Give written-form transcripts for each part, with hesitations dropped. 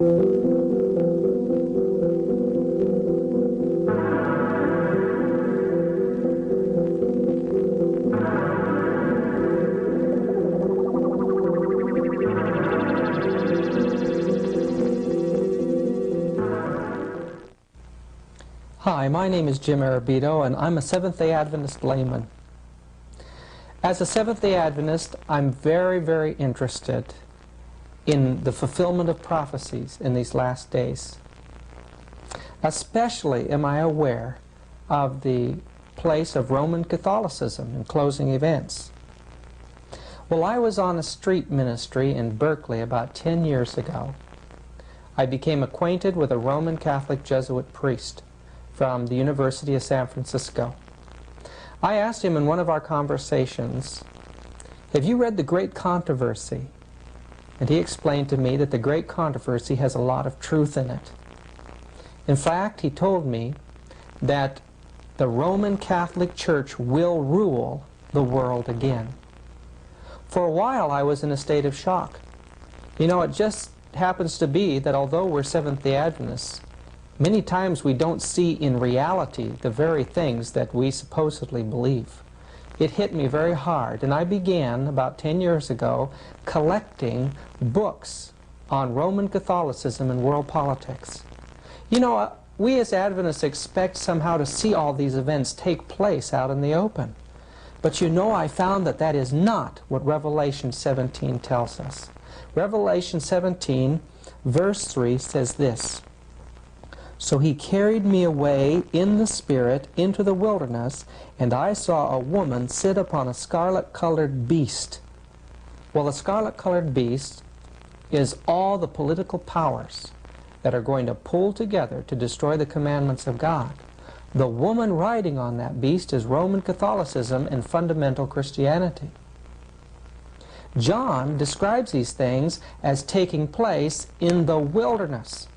Hi, my name is Jim Arabito, and I'm a Seventh-day Adventist layman. As a Seventh-day Adventist, I'm very, very interested in the fulfillment of prophecies in these last days. Especially am I aware of the place of Roman Catholicism in closing events. Well, I was on a street ministry in Berkeley about 10 years ago. I became acquainted with a Roman Catholic Jesuit priest from the University of San Francisco. I asked him in one of our conversations, "Have you read The Great Controversy?" And he explained to me that The Great Controversy has a lot of truth in it. In fact, he told me that the Roman Catholic Church will rule the world again. For a while I was in a state of shock. You know, it just happens to be that although we're Seventh-day Adventists, many times we don't see in reality the very things that we supposedly believe. It hit me very hard, and I began about 10 years ago collecting books on Roman Catholicism and world politics. You know, we as Adventists expect somehow to see all these events take place out in the open. But you know, I found that that is not what Revelation 17 tells us. Revelation 17, verse 3 says this, "So he carried me away in the Spirit into the wilderness, and I saw a woman sit upon a scarlet-colored beast." Well, the scarlet-colored beast is all the political powers that are going to pull together to destroy the commandments of God. The woman riding on that beast is Roman Catholicism and fundamental Christianity. John describes these things as taking place in the wilderness.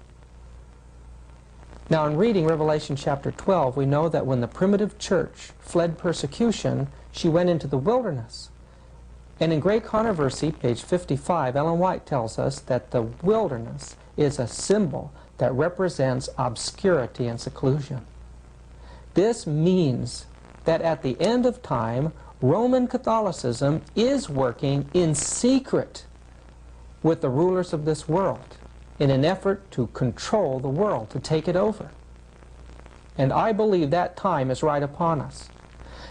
Now, in reading Revelation chapter 12, we know that when the primitive church fled persecution, she went into the wilderness. And in Great Controversy, page 55, Ellen White tells us that the wilderness is a symbol that represents obscurity and seclusion. This means that at the end of time, Roman Catholicism is working in secret with the rulers of this world in an effort to control the world, to take it over. And I believe that time is right upon us.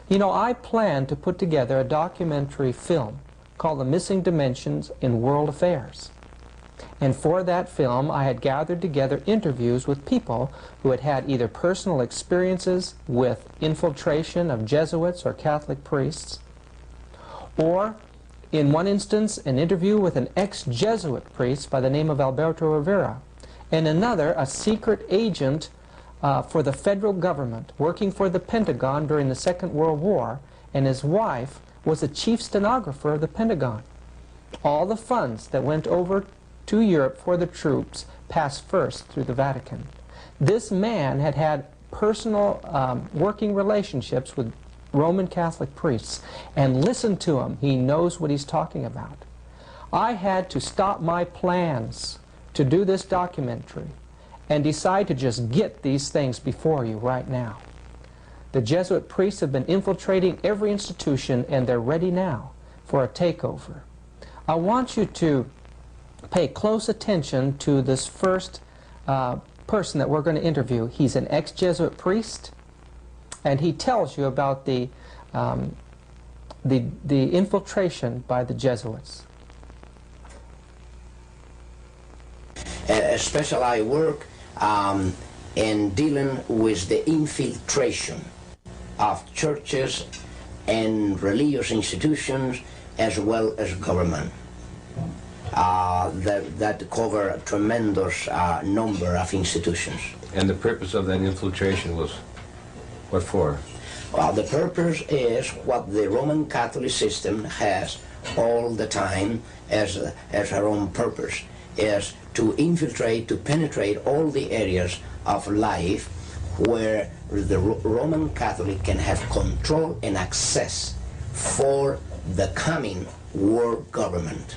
You know, I plan to put together a documentary film called The Missing Dimensions in World Affairs. And for that film, I had gathered together interviews with people who had had either personal experiences with infiltration of Jesuits or Catholic priests, or in one instance, an interview with an ex-Jesuit priest by the name of Alberto Rivera, and another, a secret agent for the federal government, working for the Pentagon during the Second World War, and his wife was a chief stenographer of the Pentagon. All the funds that went over to Europe for the troops passed first through the Vatican. This man had had personal working relationships with Roman Catholic priests, and listen to him, he knows what he's talking about. I had to stop my plans to do this documentary and decide to just get these things before you right now. The Jesuit priests have been infiltrating every institution, and they're ready now for a takeover. I want you to pay close attention to this first person that we're going to interview. He's an ex-Jesuit priest, and he tells you about the infiltration by the Jesuits. Especially I work in dealing with the infiltration of churches and religious institutions as well as government. That cover a tremendous number of institutions. And the purpose of that infiltration was what for? Well, the purpose is what the Roman Catholic system has all the time as her own purpose, is to infiltrate, to penetrate all the areas of life where the Roman Catholic can have control and access for the coming world government.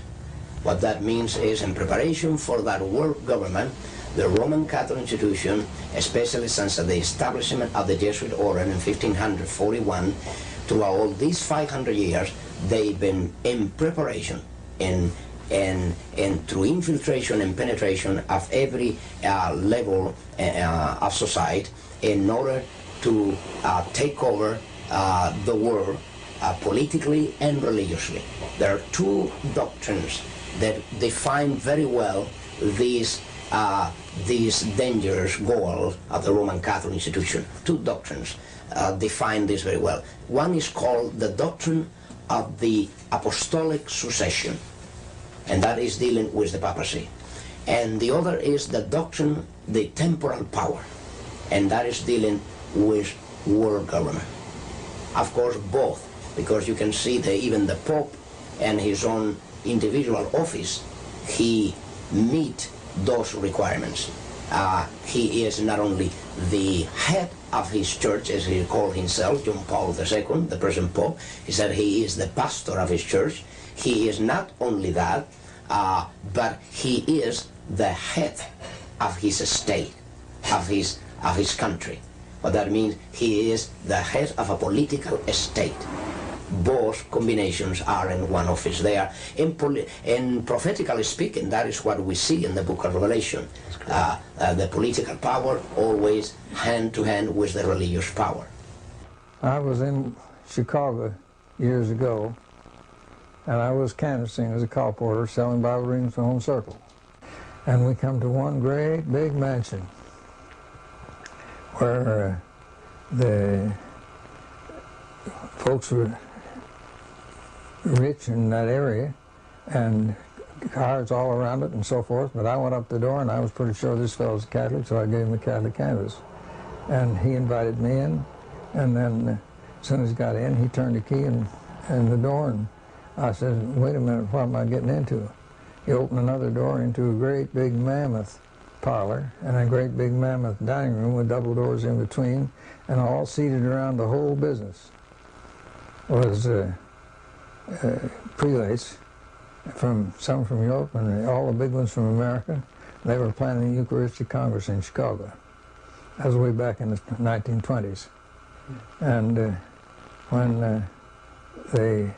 What that means is, in preparation for that world government, the Roman Catholic institution, especially since the establishment of the Jesuit order in 1541, throughout all these 500 years, they've been in preparation, and through infiltration and penetration of every level of society in order to take over the world politically and religiously. There are two doctrines that define very well these dangerous goal of the Roman Catholic institution. Two doctrines define this very well. One is called the doctrine of the apostolic succession, and that is dealing with the papacy. And the other is the doctrine, the temporal power, and that is dealing with world government. Of course, both, because you can see that even the Pope and his own individual office, he meet those requirements. He is not only the head of his church, as he called himself, John Paul II, the present Pope. He said he is the pastor of his church. He is not only that, but he is the head of his state, of his country. What that means, he is the head of a political state. Both combinations are in one office. They are, in prophetically speaking, that is what we see in the book of Revelation. The political power always hand to hand with the religious power. I was in Chicago years ago, and I was canvassing as a colporteur, selling Bible readings for Home Circle. And we come to one great big mansion where the folks were rich in that area, and cars all around it and so forth. But I went up the door, and I was pretty sure this fellow's a Catholic, so I gave him a Catholic canvas. And he invited me in, and then as soon as he got in, he turned the key in the door, and I said, wait a minute, what am I getting into? He opened another door into a great big mammoth parlor and a great big mammoth dining room with double doors in between, and all seated around the whole business was prelates, some from Europe and all the big ones from America. They were planning the Eucharistic Congress in Chicago. That was way back in the 1920s. And when they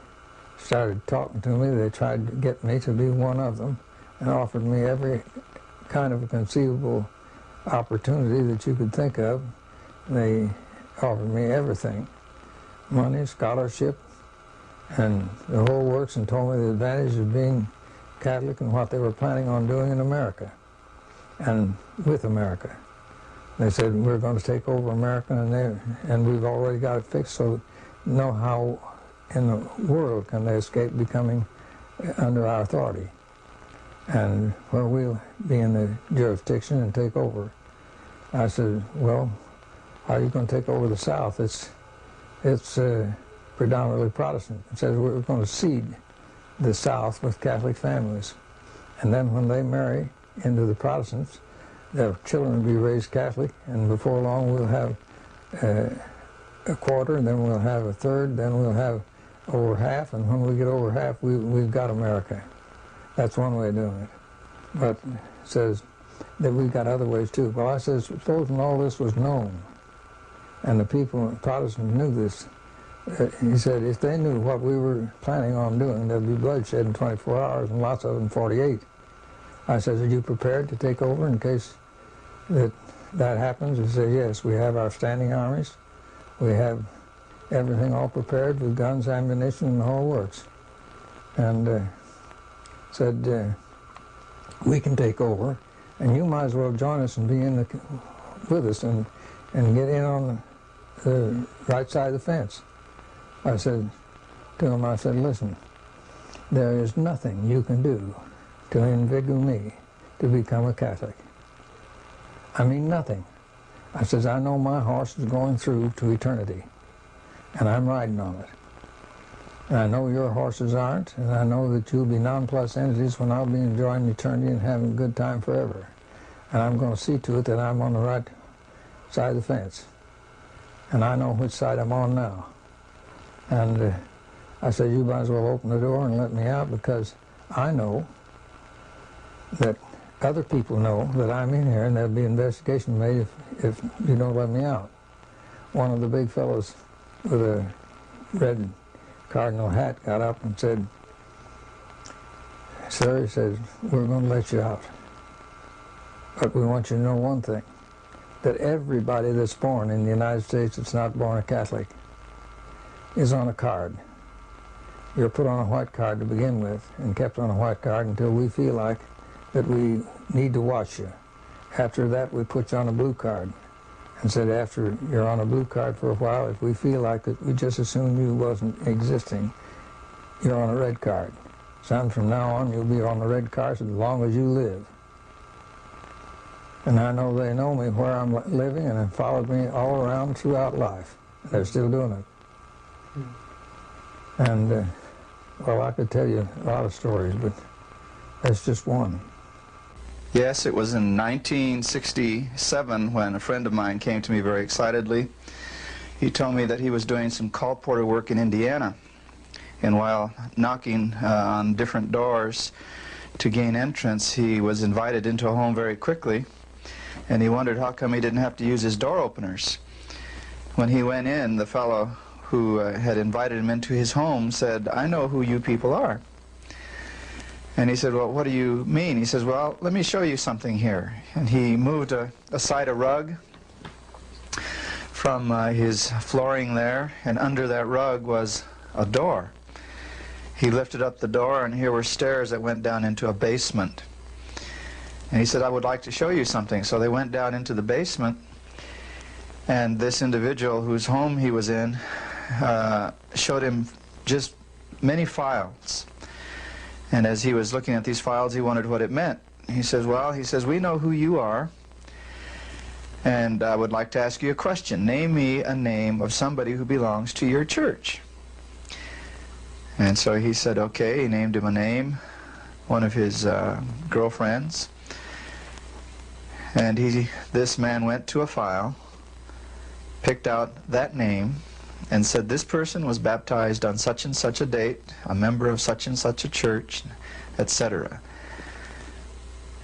started talking to me, they tried to get me to be one of them and offered me every kind of a conceivable opportunity that you could think of. They offered me everything, money, scholarship, and the whole works, and told me the advantage of being Catholic and what they were planning on doing in America and with America. They said, we're going to take over America, and we've already got it fixed, so know how in the world can they escape becoming under our authority, and where we'll be in the jurisdiction and take over. I said, well, how are you going to take over the South? It's predominantly Protestant. It says we're going to seed the South with Catholic families, and then when they marry into the Protestants, their children will be raised Catholic, and before long we'll have a quarter, then we'll have a third, then we'll have over half, and when we get over half, we've got America. That's one way of doing it. But it says that we've got other ways too. Well, I says, supposing all this was known, and the people, Protestants, knew this, he said, if they knew what we were planning on doing, there'd be bloodshed in 24 hours, and lots of them in 48. I said, are you prepared to take over in case that happens? He said, yes, we have our standing armies. We have everything all prepared with guns, ammunition, and the whole works. And said, we can take over, and you might as well join us and be in with us and get in on the right side of the fence. I said to him, I said, listen, there is nothing you can do to inveigle me to become a Catholic. I mean, nothing. I says, I know my horse is going through to eternity, and I'm riding on it. And I know your horses aren't, and I know that you'll be nonplussed entities when I'll be enjoying eternity and having a good time forever. And I'm going to see to it that I'm on the right side of the fence. And I know which side I'm on now. And I said, you might as well open the door and let me out, because I know that other people know that I'm in here, and there'll be investigation made if you don't let me out. One of the big fellows with a red cardinal hat got up and said, "Sir," he says, "we're going to let you out. But we want you to know one thing, that everybody that's born in the United States that's not born a Catholic is on a card. You're put on a white card to begin with and kept on a white card until we feel like that we need to watch you. After that, we put you on a blue card." And said, after you're on a blue card for a while, if we feel like that we just assume you wasn't existing, you're on a red card. Son, from now on, you'll be on the red card as long as you live. And I know they know me where I'm living and have followed me all around throughout life. They're still doing it. And, well, I could tell you a lot of stories, but that's just one. Yes, it was in 1967 when a friend of mine came to me very excitedly. He told me that he was doing some call porter work in Indiana, and while knocking on different doors to gain entrance, he was invited into a home very quickly, and he wondered how come he didn't have to use his door openers. When he went in, the fellow who had invited him into his home said, "I know who you people are." And he said, "Well, what do you mean?" He says, "Well, let me show you something here." And he moved aside a rug from his flooring there, and under that rug was a door. He lifted up the door, and here were stairs that went down into a basement. And he said, "I would like to show you something." So they went down into the basement, and this individual whose home he was in showed him just many files. And as he was looking at these files, he wondered what it meant. He says, "Well," he says, "we know who you are, and I would like to ask you a question. Name me a name of somebody who belongs to your church." And so he said, okay. He named him a name, one of his girlfriends. And this man went to a file, picked out that name, and said this person was baptized on such and such a date, a member of such and such a church, etc.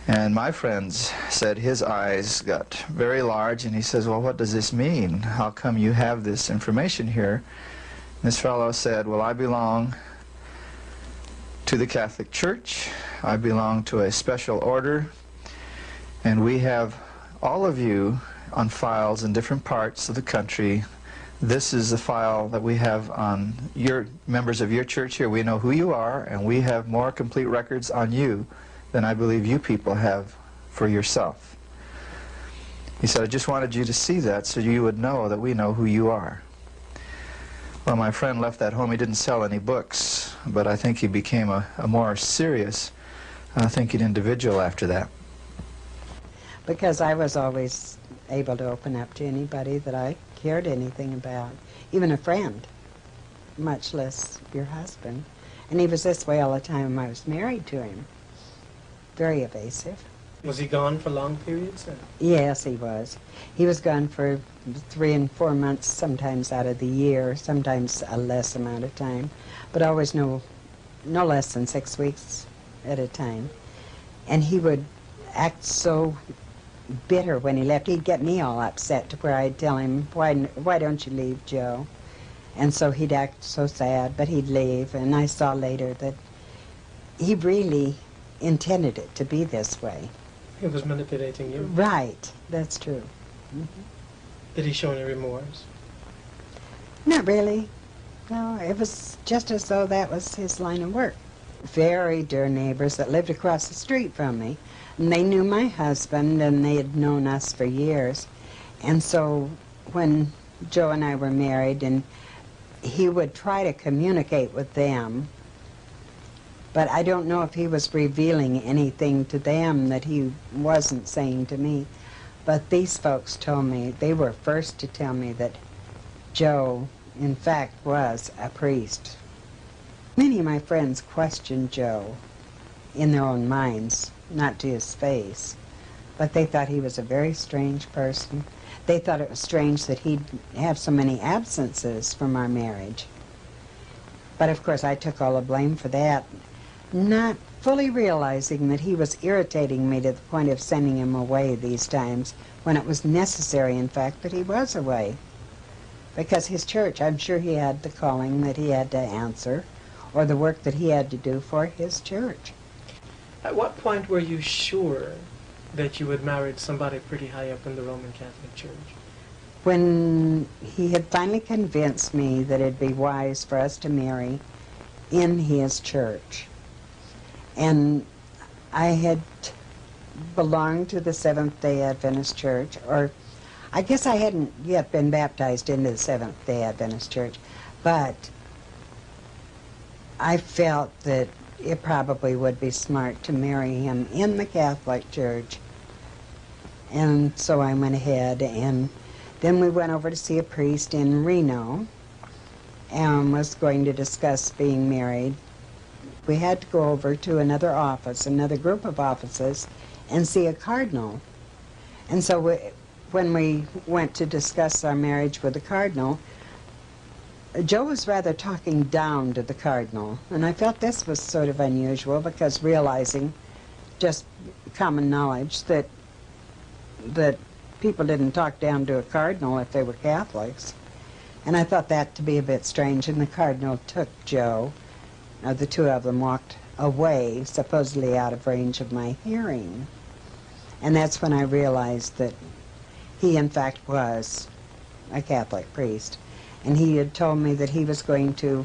And my friends said his eyes got very large, and he says, "Well, what does this mean? How come you have this information here?" And this fellow said, "Well, I belong to the Catholic Church. I belong to a special order, and we have all of you on files in different parts of the country. This is the file that we have on your members of your church here. We know who you are, and we have more complete records on you than I believe you people have for yourself." He said, "I just wanted you to see that so you would know that we know who you are." Well, my friend left that home. He didn't sell any books, but I think he became a more serious thinking individual after that. Because I was always able to open up to anybody that I cared anything about, even a friend, much less your husband. And he was this way all the time I was married to him. Very evasive. Was he gone for long periods? Yes, he was. He was gone for 3 and 4 months, sometimes out of the year, sometimes a less amount of time, but always no less than 6 weeks at a time. And he would act so bitter when he left. He'd get me all upset to where I'd tell him, why don't you leave, Joe? And so he'd act so sad, but he'd leave. And I saw later that he really intended it to be this way. He was manipulating you. Right, that's true. Mm-hmm. Did he show any remorse? Not really. No, it was just as though that was his line of work. Very dear neighbors that lived across the street from me. And they knew my husband, and they had known us for years. And so when Joe and I were married, and he would try to communicate with them, but I don't know if he was revealing anything to them that he wasn't saying to me. But these folks told me, they were first to tell me that Joe, in fact, was a priest. Many of my friends questioned Joe in their own minds, not to his face, but they thought he was a very strange person. They thought it was strange that he'd have so many absences from our marriage. But of course I took all the blame for that. Not fully realizing that he was irritating me to the point of sending him away these times when it was necessary, in fact, that he was away. Because his church, I'm sure he had the calling that he had to answer, or the work that he had to do for his church. At what point were you sure that you had married somebody pretty high up in the Roman Catholic Church? When he had finally convinced me that it'd be wise for us to marry in his church. And I had belonged to the Seventh-day Adventist Church, or I guess I hadn't yet been baptized into the Seventh-day Adventist Church, but I felt that it probably would be smart to marry him in the Catholic Church. And so I went ahead, and then we went over to see a priest in Reno and was going to discuss being married. We had to go over to another office, another group of offices, and see a cardinal. And so when we went to discuss our marriage with the cardinal, Joe was rather talking down to the cardinal, and I felt this was sort of unusual because realizing, just common knowledge, that people didn't talk down to a cardinal if they were Catholics. And I thought that to be a bit strange, and the cardinal took Joe. The two of them walked away, supposedly out of range of my hearing. And that's when I realized that he, in fact, was a Catholic priest. And he had told me that he was going to,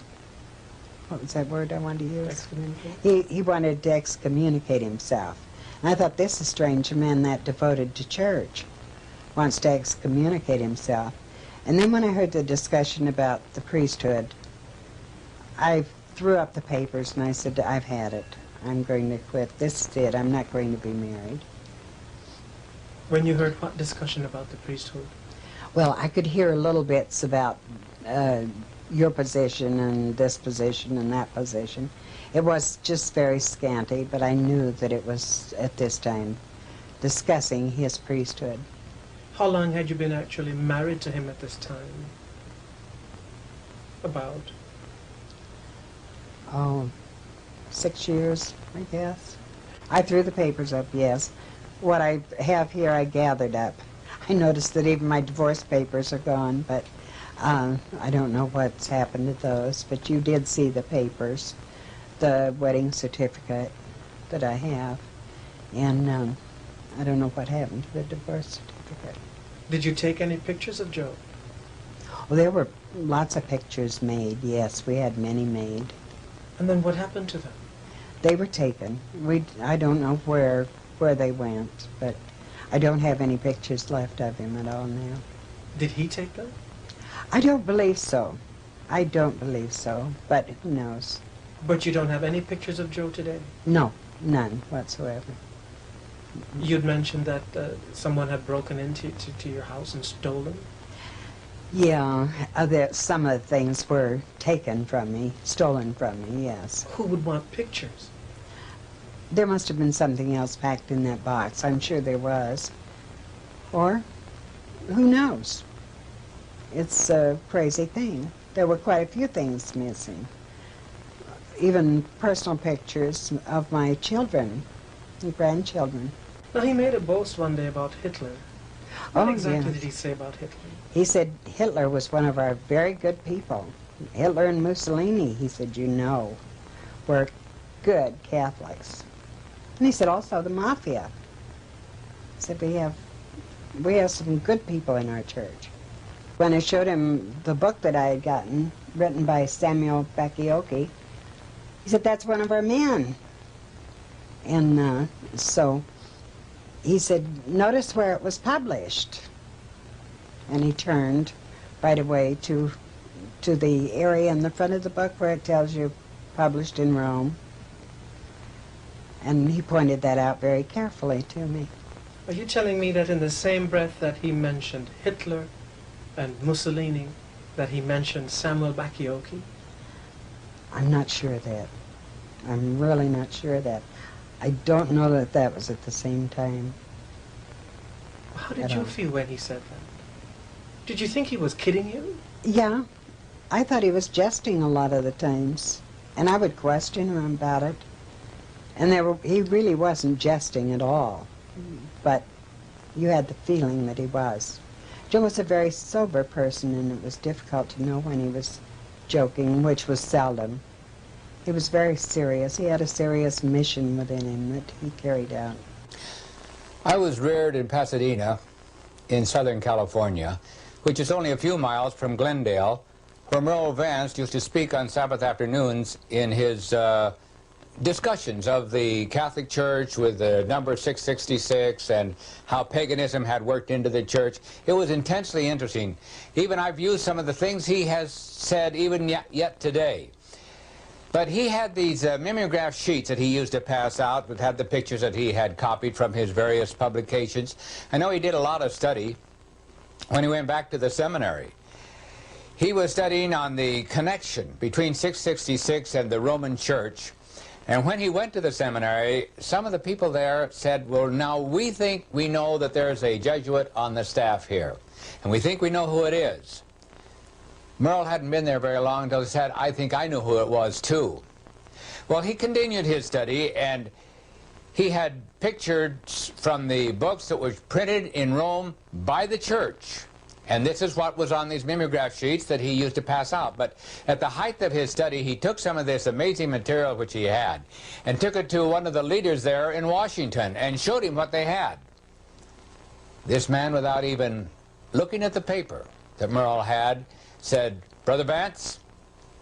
what was that word I wanted to use? Excommunicate? He wanted to excommunicate himself. And I thought, this is strange, a man that devoted to church wants to excommunicate himself. And then when I heard the discussion about the priesthood, I threw up the papers and I said, I've had it. I'm going to quit. This is it. I'm not going to be married. When you heard what discussion about the priesthood? Well, I could hear little bits about your position and this position and that position. It was just very scanty, but I knew that it was, at this time, discussing his priesthood. How long had you been actually married to him at this time? About? Oh, 6 years, I guess. I threw the papers up, yes. What I have here I gathered up. I noticed that even my divorce papers are gone, but I don't know what's happened to those. But you did see the papers, the wedding certificate that I have, and I don't know what happened to the divorce certificate. Did you take any pictures of Joe? Well, there were lots of pictures made, yes. We had many made. And then what happened to them? They were taken. I don't know where they went, but I don't have any pictures left of him at all now. Did he take them? I don't believe so. I don't believe so, but who knows? But you don't have any pictures of Joe today? No, none whatsoever. You'd mentioned that someone had broken into your house and stolen? Yeah, some of the things were taken from me, stolen from me, yes. Who would want pictures? There must have been something else packed in that box. I'm sure there was. Or, who knows? It's a crazy thing. There were quite a few things missing. Even personal pictures of my children and grandchildren. Now, he made a boast one day about Hitler. What Oh, exactly yes. did he say about Hitler? He said Hitler was one of our very good people. Hitler and Mussolini, he said, you know, were good Catholics. And he said also the mafia. He said we have some good people in our church. When I showed him the book that I had gotten, written by Samuel Bakioki, he said, that's one of our men. And so he said, notice where it was published. And he turned right away to the area in the front of the book where it tells you published in Rome. And he pointed that out very carefully to me. Are you telling me that in the same breath that he mentioned Hitler and Mussolini, that he mentioned Samuel Bakioki? I'm not sure of that. I'm really not sure of that. I don't know that that was at the same time. How did you feel when he said that? Did you think he was kidding you? Yeah, I thought he was jesting a lot of the times, and I would question him about it. And he really wasn't jesting at all, but you had the feeling that he was. Joe was a very sober person, and it was difficult to know when he was joking, which was seldom. He was very serious. He had a serious mission within him that he carried out. I was reared in Pasadena, in Southern California, which is only a few miles from Glendale, where Merle Vance used to speak on Sabbath afternoons in his discussions of the Catholic Church with the number 666 and how paganism had worked into the church. It was intensely interesting. Even I've used some of the things he has said even yet today. But he had these mimeograph sheets that he used to pass out that had the pictures that he had copied from his various publications. I know he did a lot of study when he went back to the seminary. He was studying on the connection between 666 and the Roman Church. And when he went to the seminary, some of the people there said, well, now we think we know that there's a Jesuit on the staff here, and we think we know who it is. Merle hadn't been there very long until he said, I think I knew who it was too. Well, he continued his study, and he had pictures from the books that were printed in Rome by the church. And this is what was on these mimeograph sheets that he used to pass out. But at the height of his study, he took some of this amazing material which he had and took it to one of the leaders there in Washington and showed him what they had. This man, without even looking at the paper that Merle had, said, Brother Vance,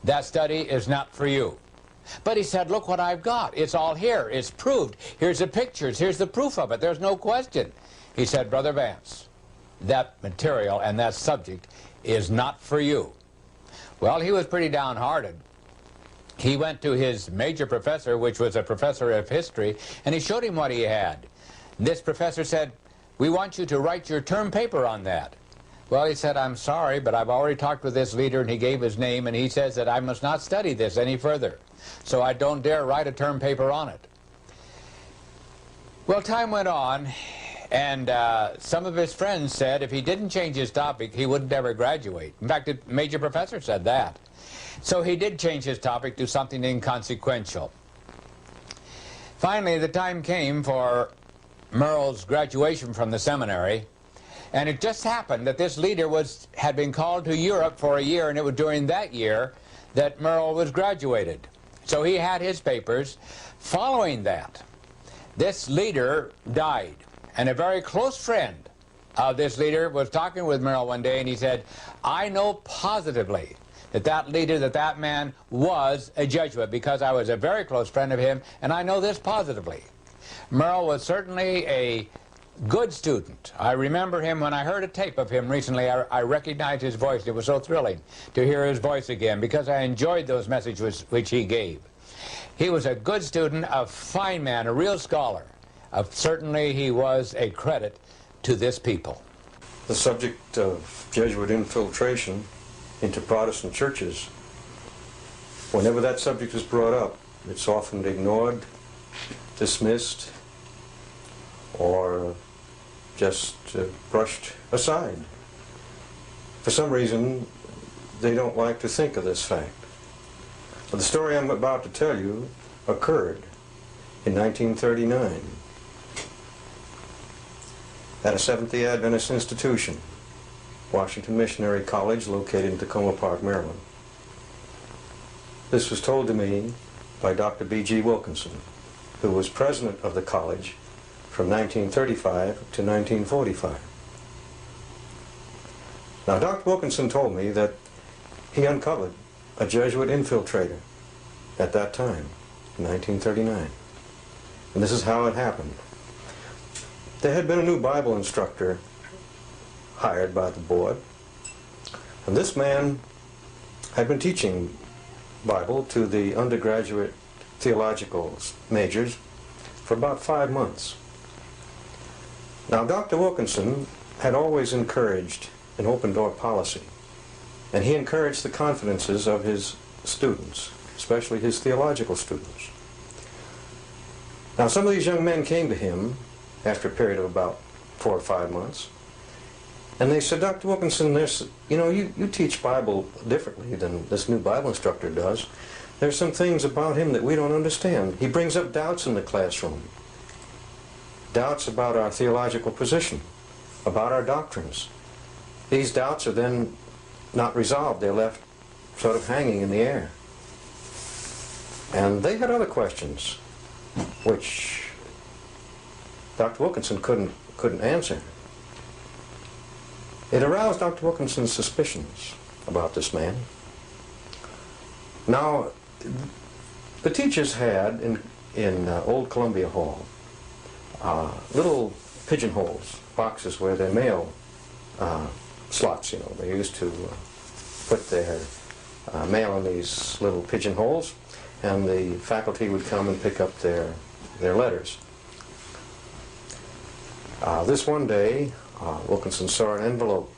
that study is not for you. But he said, look what I've got. It's all here. It's proved. Here's the pictures. Here's the proof of it. There's no question. He said, Brother Vance, that material and that subject is not for you. Well, he was pretty downhearted. He went to his major professor, which was a professor of history, and he showed him what he had. This professor said, we want you to write your term paper on that. Well, he said, I'm sorry, but I've already talked with this leader, and he gave his name, and he says that I must not study this any further. So I don't dare write a term paper on it. Well, time went on, and some of his friends said if he didn't change his topic, he wouldn't ever graduate. In fact, the major professor said that. So he did change his topic to something inconsequential. Finally, the time came for Merle's graduation from the seminary, and it just happened that this leader had been called to Europe for a year, and it was during that year that Merle was graduated. So he had his papers. Following that, this leader died. And a very close friend of this leader was talking with Merle one day, and he said, I know positively that that leader, that man was a Jesuit, because I was a very close friend of him, and I know this positively. Merle was certainly a good student. I remember him when I heard a tape of him recently. I recognized his voice. It was so thrilling to hear his voice again, because I enjoyed those messages which he gave. He was a good student, a fine man, a real scholar. Certainly he was a credit to this people. The subject of Jesuit infiltration into Protestant churches, whenever that subject is brought up, it's often ignored, dismissed, or just brushed aside. For some reason, they don't like to think of this fact. But the story I'm about to tell you occurred in 1939. At a Seventh-day Adventist institution, Washington Missionary College, located in Tacoma Park, Maryland. This was told to me by Dr. B.G. Wilkinson, who was president of the college from 1935 to 1945. Now, Dr. Wilkinson told me that he uncovered a Jesuit infiltrator at that time, in 1939. And this is how it happened. There had been a new Bible instructor hired by the board, and this man had been teaching Bible to the undergraduate theological majors for about 5 months. Now, Dr. Wilkinson had always encouraged an open-door policy, and he encouraged the confidences of his students, especially his theological students. Now, some of these young men came to him after a period of about 4 or 5 months, and they said, Dr. Wilkinson, you teach Bible differently than this new Bible instructor does. There's some things about him that we don't understand. He brings up doubts in the classroom. Doubts about our theological position, about our doctrines. These doubts are then not resolved. They're left sort of hanging in the air. And they had other questions which Dr. Wilkinson couldn't answer. It aroused Dr. Wilkinson's suspicions about this man. Now, the teachers had in Old Columbia Hall little pigeonholes, boxes where their mail slots, you know. They used to put their mail in these little pigeonholes, and the faculty would come and pick up their letters. This one day, Wilkinson saw an envelope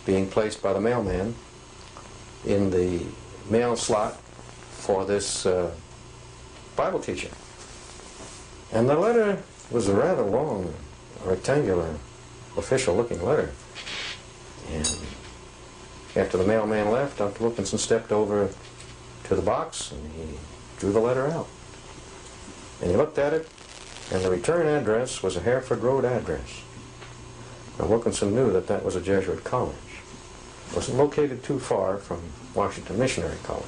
being placed by the mailman in the mail slot for this Bible teacher. And the letter was a rather long, rectangular, official-looking letter. And after the mailman left, Dr. Wilkinson stepped over to the box and he drew the letter out. And he looked at it, and the return address was a Hereford Road address. Now, Wilkinson knew that that was a Jesuit college. It wasn't located too far from Washington Missionary College.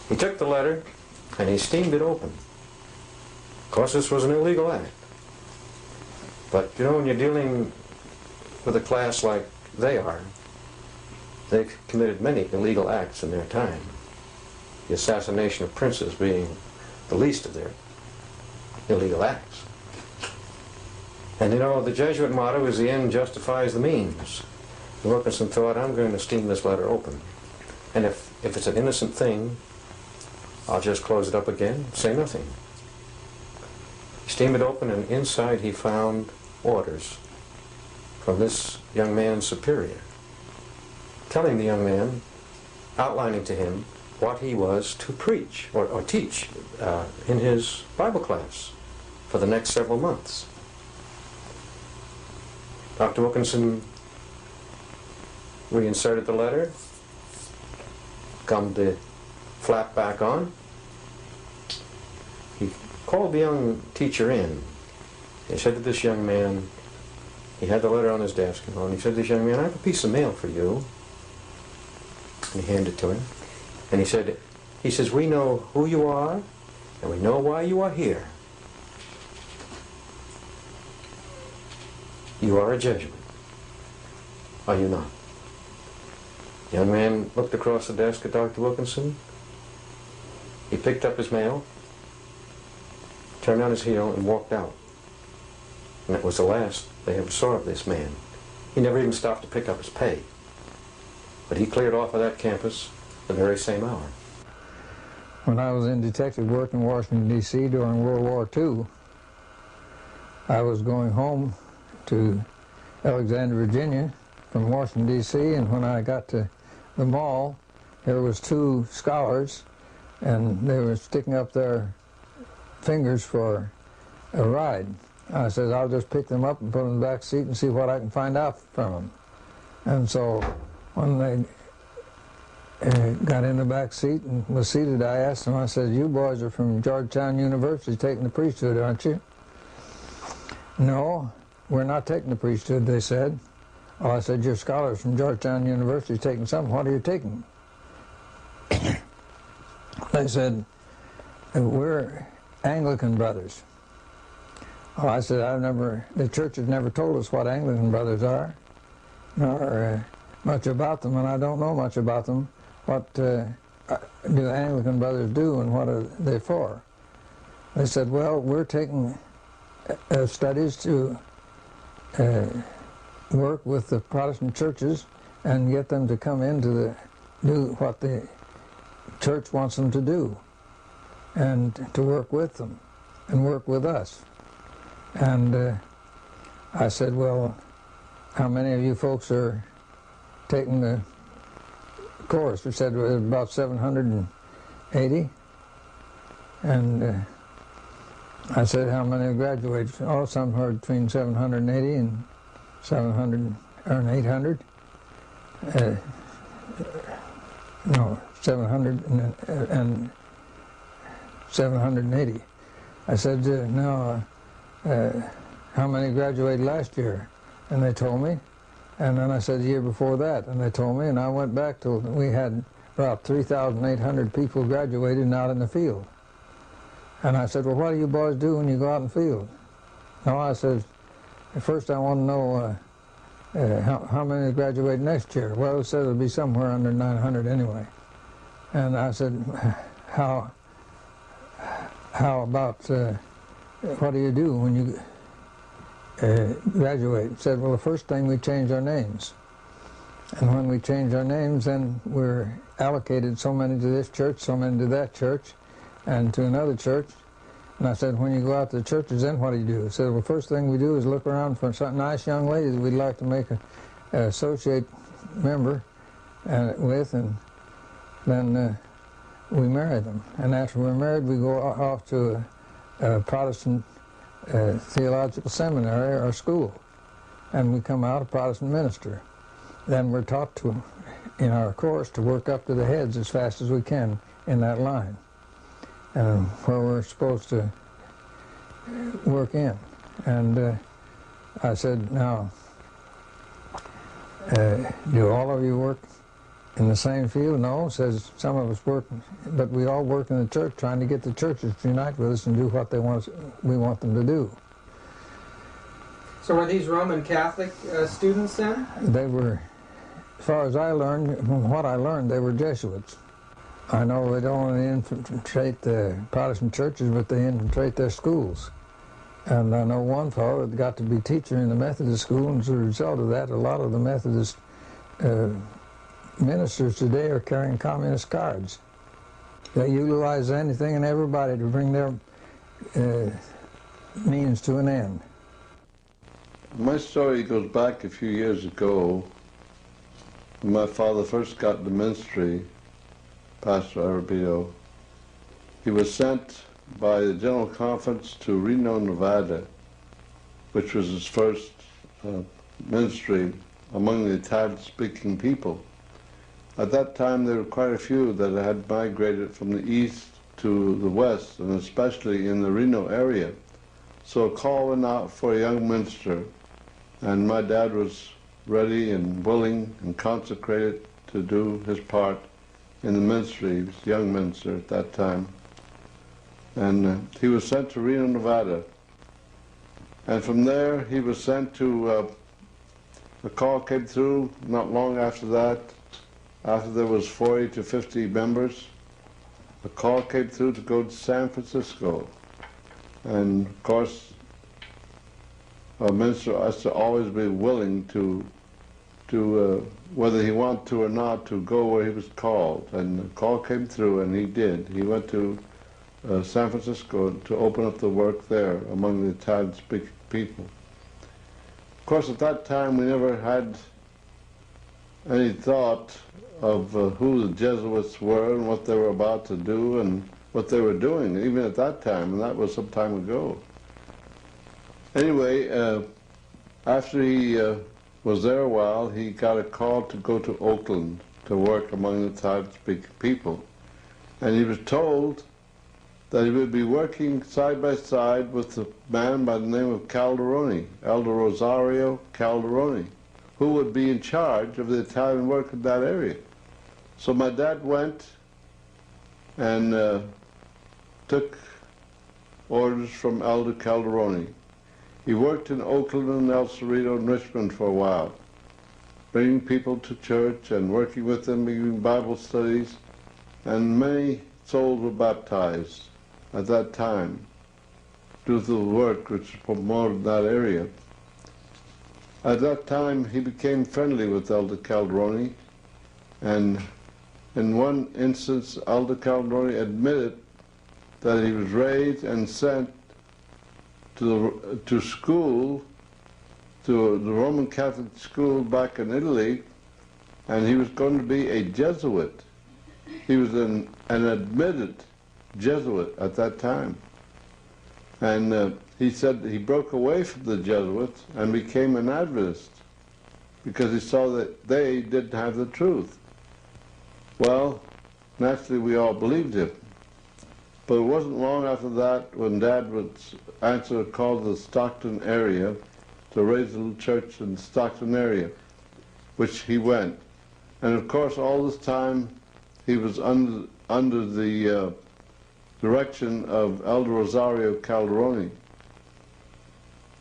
He took the letter and he steamed it open. Of course, this was an illegal act. But, you know, when you're dealing with a class like they are, they've committed many illegal acts in their time. The assassination of princes being the least of their illegal acts. And you know, the Jesuit motto is the end justifies the means. And Wilkinson thought, I'm going to steam this letter open. And if it's an innocent thing, I'll just close it up again, say nothing. He steamed it open, and inside he found orders from this young man's superior, telling the young man, outlining to him what he was to preach or teach in his Bible class for the next several months. Dr. Wilkinson reinserted the letter, gummed the flap back on. He called the young teacher in. He said to this young man, he had the letter on his desk, and he said to this young man, I have a piece of mail for you. And he handed it to him. And he says, we know who you are, and we know why you are here. You are a Jesuit. Are you not? The young man looked across the desk at Dr. Wilkinson. He picked up his mail, turned on his heel, and walked out. And that was the last they ever saw of this man. He never even stopped to pick up his pay. But he cleared off of that campus the very same hour. When I was in detective work in Washington, D.C. during World War II, I was going home to Alexandria, Virginia from Washington, D.C., and when I got to the mall, there was two scholars, and they were sticking up their fingers for a ride. I said, I'll just pick them up and put them in the back seat and see what I can find out from them. And so when they got in the back seat and was seated, I asked them, I said, you boys are from Georgetown University taking the priesthood, aren't you? No, we're not taking the priesthood, they said. Oh, I said, you're scholars from Georgetown University taking something. What are you taking? They said, we're Anglican brothers. Oh, I said, the church has never told us what Anglican brothers are, nor much about them, and I don't know much about them. What do Anglican brothers do, and what are they for? They said, well, we're taking studies to work with the Protestant churches and get them to come into do what the church wants them to do, and to work with them and work with us. And I said, well, how many of you folks are taking the course? We said about 780. And I said, how many have graduated? Oh, some are between 780 and 700 or 800. No, 780. I said, now, how many graduated last year? And they told me. And then I said the year before that, and they told me, and I went back till we had about 3,800 people graduated and out in the field. And I said, well, what do you boys do when you go out in the field? No, I said, first I want to know how many graduate next year. Well, it said it'll be somewhere under 900 anyway. And I said, how about, what do you do when you graduate? Said, well, the first thing we change our names. And when we change our names, then we're allocated so many to this church, so many to that church, and to another church. And I said, when you go out to the churches, then what do you do? He said, well, first thing we do is look around for some nice young ladies we'd like to make an associate member with, and then we marry them. And after we're married, we go off to a Protestant theological seminary or school, and we come out a Protestant minister. Then we're taught to, in our course, to work up to the heads as fast as we can in that line, where we're supposed to work in. And I said, now, do all of you work in the same field? No, says some of us work, but we all work in the church trying to get the churches to unite with us and do what we want them to do. So were these Roman Catholic students then? They were, as far as I learned, from what I learned, they were Jesuits. I know they don't only infiltrate the Protestant churches, but they infiltrate their schools. And I know one fellow that got to be teacher in the Methodist school, and as a result of that, a lot of the Methodist ministers today are carrying communist cards. They utilize anything and everybody to bring their means to an end. My story goes back a few years ago when my father first got the ministry, Pastor Arabito. He was sent by the General Conference to Reno, Nevada, which was his first ministry among the Italian-speaking people. At that time, there were quite a few that had migrated from the east to the west, and especially in the Reno area. So a call went out for a young minister, and my dad was ready and willing and consecrated to do his part in the ministry. He was a young minister at that time. And he was sent to Reno, Nevada. And from there, he was sent to, a call came through not long after that, after there was 40 to 50 members. A call came through to go to San Francisco. And of course, a minister has to always be willing to whether he wanted to or not, to go where he was called. And the call came through, and he did. He went to San Francisco to open up the work there among the Italian-speaking people. Of course, at that time, we never had any thought of who the Jesuits were and what they were about to do and what they were doing, even at that time, and that was some time ago. Anyway, after he was there a while, he got a call to go to Oakland to work among the Italian-speaking people. And he was told that he would be working side by side with a man by the name of Calderoni, Elder Rosario Calderoni, who would be in charge of the Italian work in that area. So my dad went and took orders from Elder Calderoni. He worked in Oakland and El Cerrito and Richmond for a while, bringing people to church and working with them, giving Bible studies, and many souls were baptized at that time due to the work which was promoted in that area. At that time, he became friendly with Elder Calderoni, and in one instance, Elder Calderoni admitted that he was raised and sent to school, to the Roman Catholic school back in Italy, and he was going to be a Jesuit. He was an admitted Jesuit at that time. And he said he broke away from the Jesuits and became an Adventist because he saw that they didn't have the truth. Well, naturally we all believed him. But it wasn't long after that when Dad would answer a call to the Stockton area to raise a little church in the Stockton area, which he went. And of course, all this time, he was under the direction of Elder Rosario Calderoni.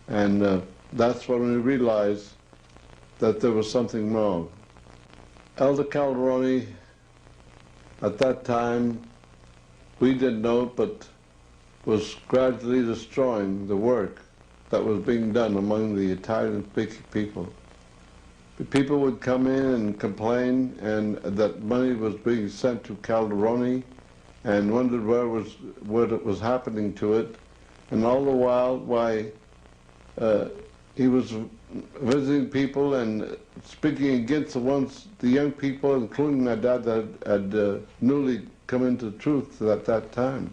And that's when we realized that there was something wrong. Elder Calderoni, at that time, we didn't know it, but was gradually destroying the work that was being done among the Italian-speaking people. The people would come in and complain, and that money was being sent to Calderoni, and wondered what was happening to it. And all the while, why he was visiting people and speaking against the young people, including my dad, that had newly come into truth at that time.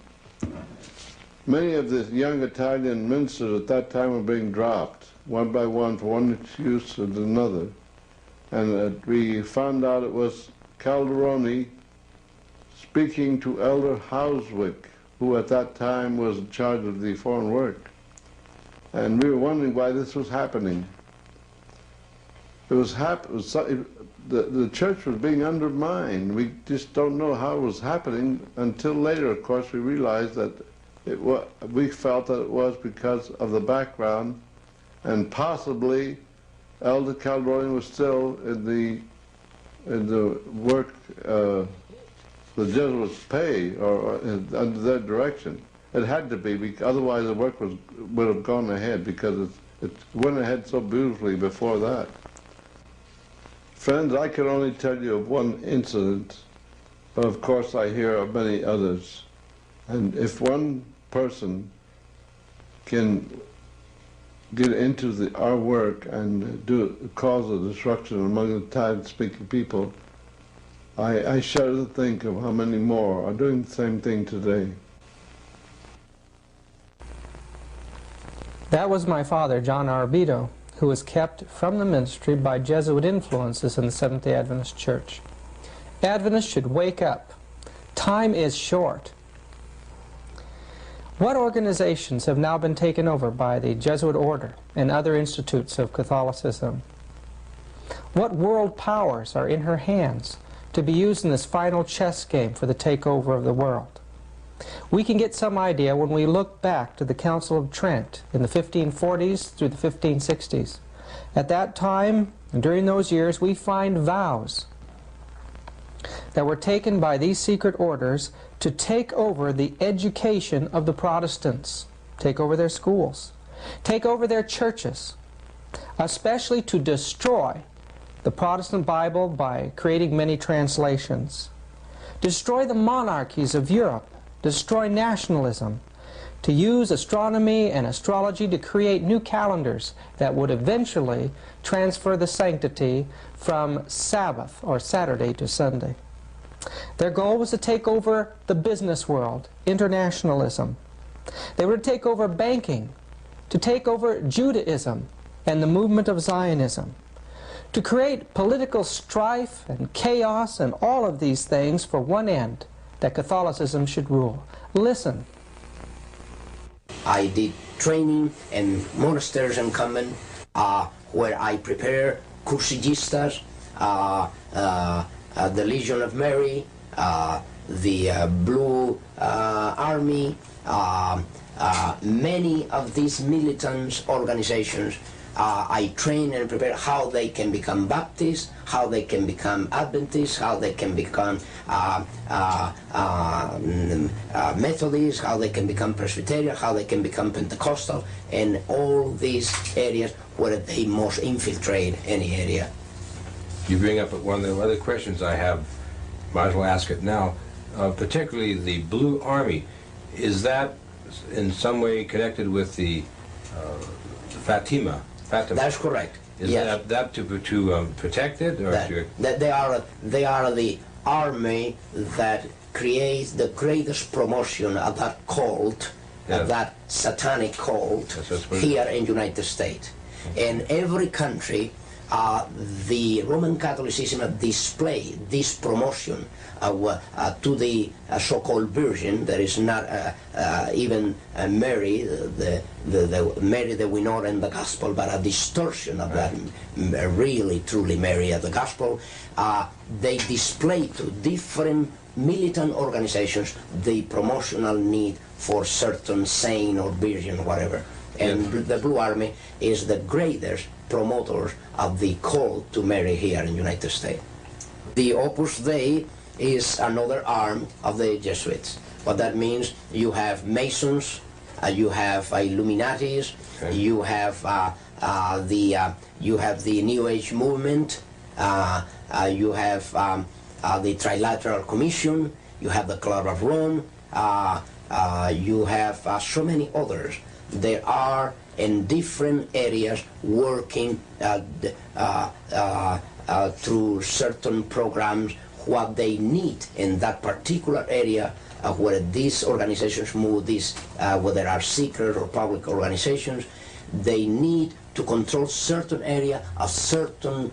Many of the young Italian ministers at that time were being dropped, one by one, for one excuse and another. And we found out it was Calderoni speaking to Elder Houswick, who at that time was in charge of the foreign work. And we were wondering why this was happening. The church was being undermined. We just don't know how it was happening until later, of course, we realized that we felt that it was because of the background, and possibly Elder Calderoni was still in the work the Jesuits pay, or under their direction. It had to be, otherwise the work would have gone ahead, because it went ahead so beautifully before that. Friends, I can only tell you of one incident, but of course I hear of many others. And if one person can get into our work and cause a destruction among the Italian-speaking people, I shudder to think of how many more are doing the same thing today. That was my father, John Arbido, who was kept from the ministry by Jesuit influences in the Seventh-day Adventist Church. Adventists should wake up. Time is short. What organizations have now been taken over by the Jesuit order and other institutes of Catholicism? What world powers are in her hands to be used in this final chess game for the takeover of the world? We can get some idea when we look back to the Council of Trent in the 1540s through the 1560s. At that time, and during those years, we find vows that were taken by these secret orders to take over the education of the Protestants, take over their schools, take over their churches, especially to destroy the Protestant Bible by creating many translations, destroy the monarchies of Europe, destroy nationalism, to use astronomy and astrology to create new calendars that would eventually transfer the sanctity from Sabbath or Saturday to Sunday. Their goal was to take over the business world, internationalism. They were to take over banking, to take over Judaism and the movement of Zionism, to create political strife and chaos and all of these things for one end, that Catholicism should rule. Listen. I did training in monasteries and convent where I prepare cursillistas, the Legion of Mary, the Blue Army, many of these militant organizations. I train and prepare how they can become Baptists, how they can become Adventists, how they can become Methodists, how they can become Presbyterian, how they can become Pentecostal, and all these areas where they must infiltrate any area. You bring up one of the other questions I have, might as well ask it now, particularly the Blue Army. Is that in some way connected with the Fatima? That's correct. Is yes. that to protect it, or that they are the army that creates the greatest promotion of that cult, yes. of that satanic cult yes, here in the United States. In every country the Roman Catholicism displayed this promotion to the so-called Virgin. There is not even Mary, the Mary that we know in the Gospel, but a distortion of that really, truly Mary of the Gospel. They display to different militant organizations the promotional need for certain saint or virgin, whatever. And the Blue Army is the greatest promoters of the call to Mary here in the United States. The Opus Dei is another arm of the Jesuits. What that means, you have Masons, you have Illuminatis, you have the New Age movement, you have the Trilateral Commission, you have the Club of Rome, you have so many others. There are in different areas working through certain programs what they need in that particular area where these organizations move, whether they are secret or public organizations, they need to control certain area of certain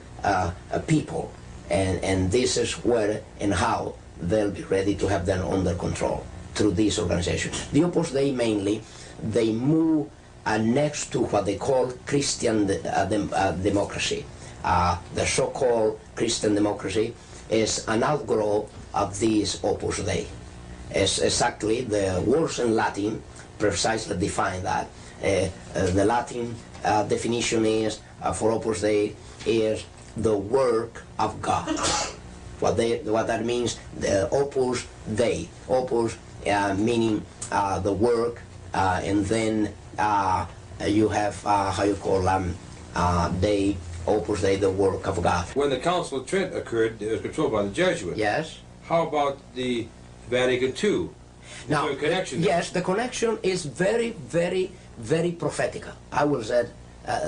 people, and this is where and how they'll be ready to have them under control through these organizations. The Opus Dei mainly, they move next to what they call Christian democracy. The so-called Christian democracy is an outgrowth of this Opus Dei. It's exactly the words in Latin precisely define that. The Latin definition is for Opus Dei is the work of God. What that means, the Opus Dei, Opus meaning the work, and then you have how you call Dei, Opus Dei, the work of God. When the Council of Trent occurred, it was controlled by the Jesuits. Yes. How about the Vatican II? Now, there a connection there? Yes, the connection is very, very, very prophetical. I will say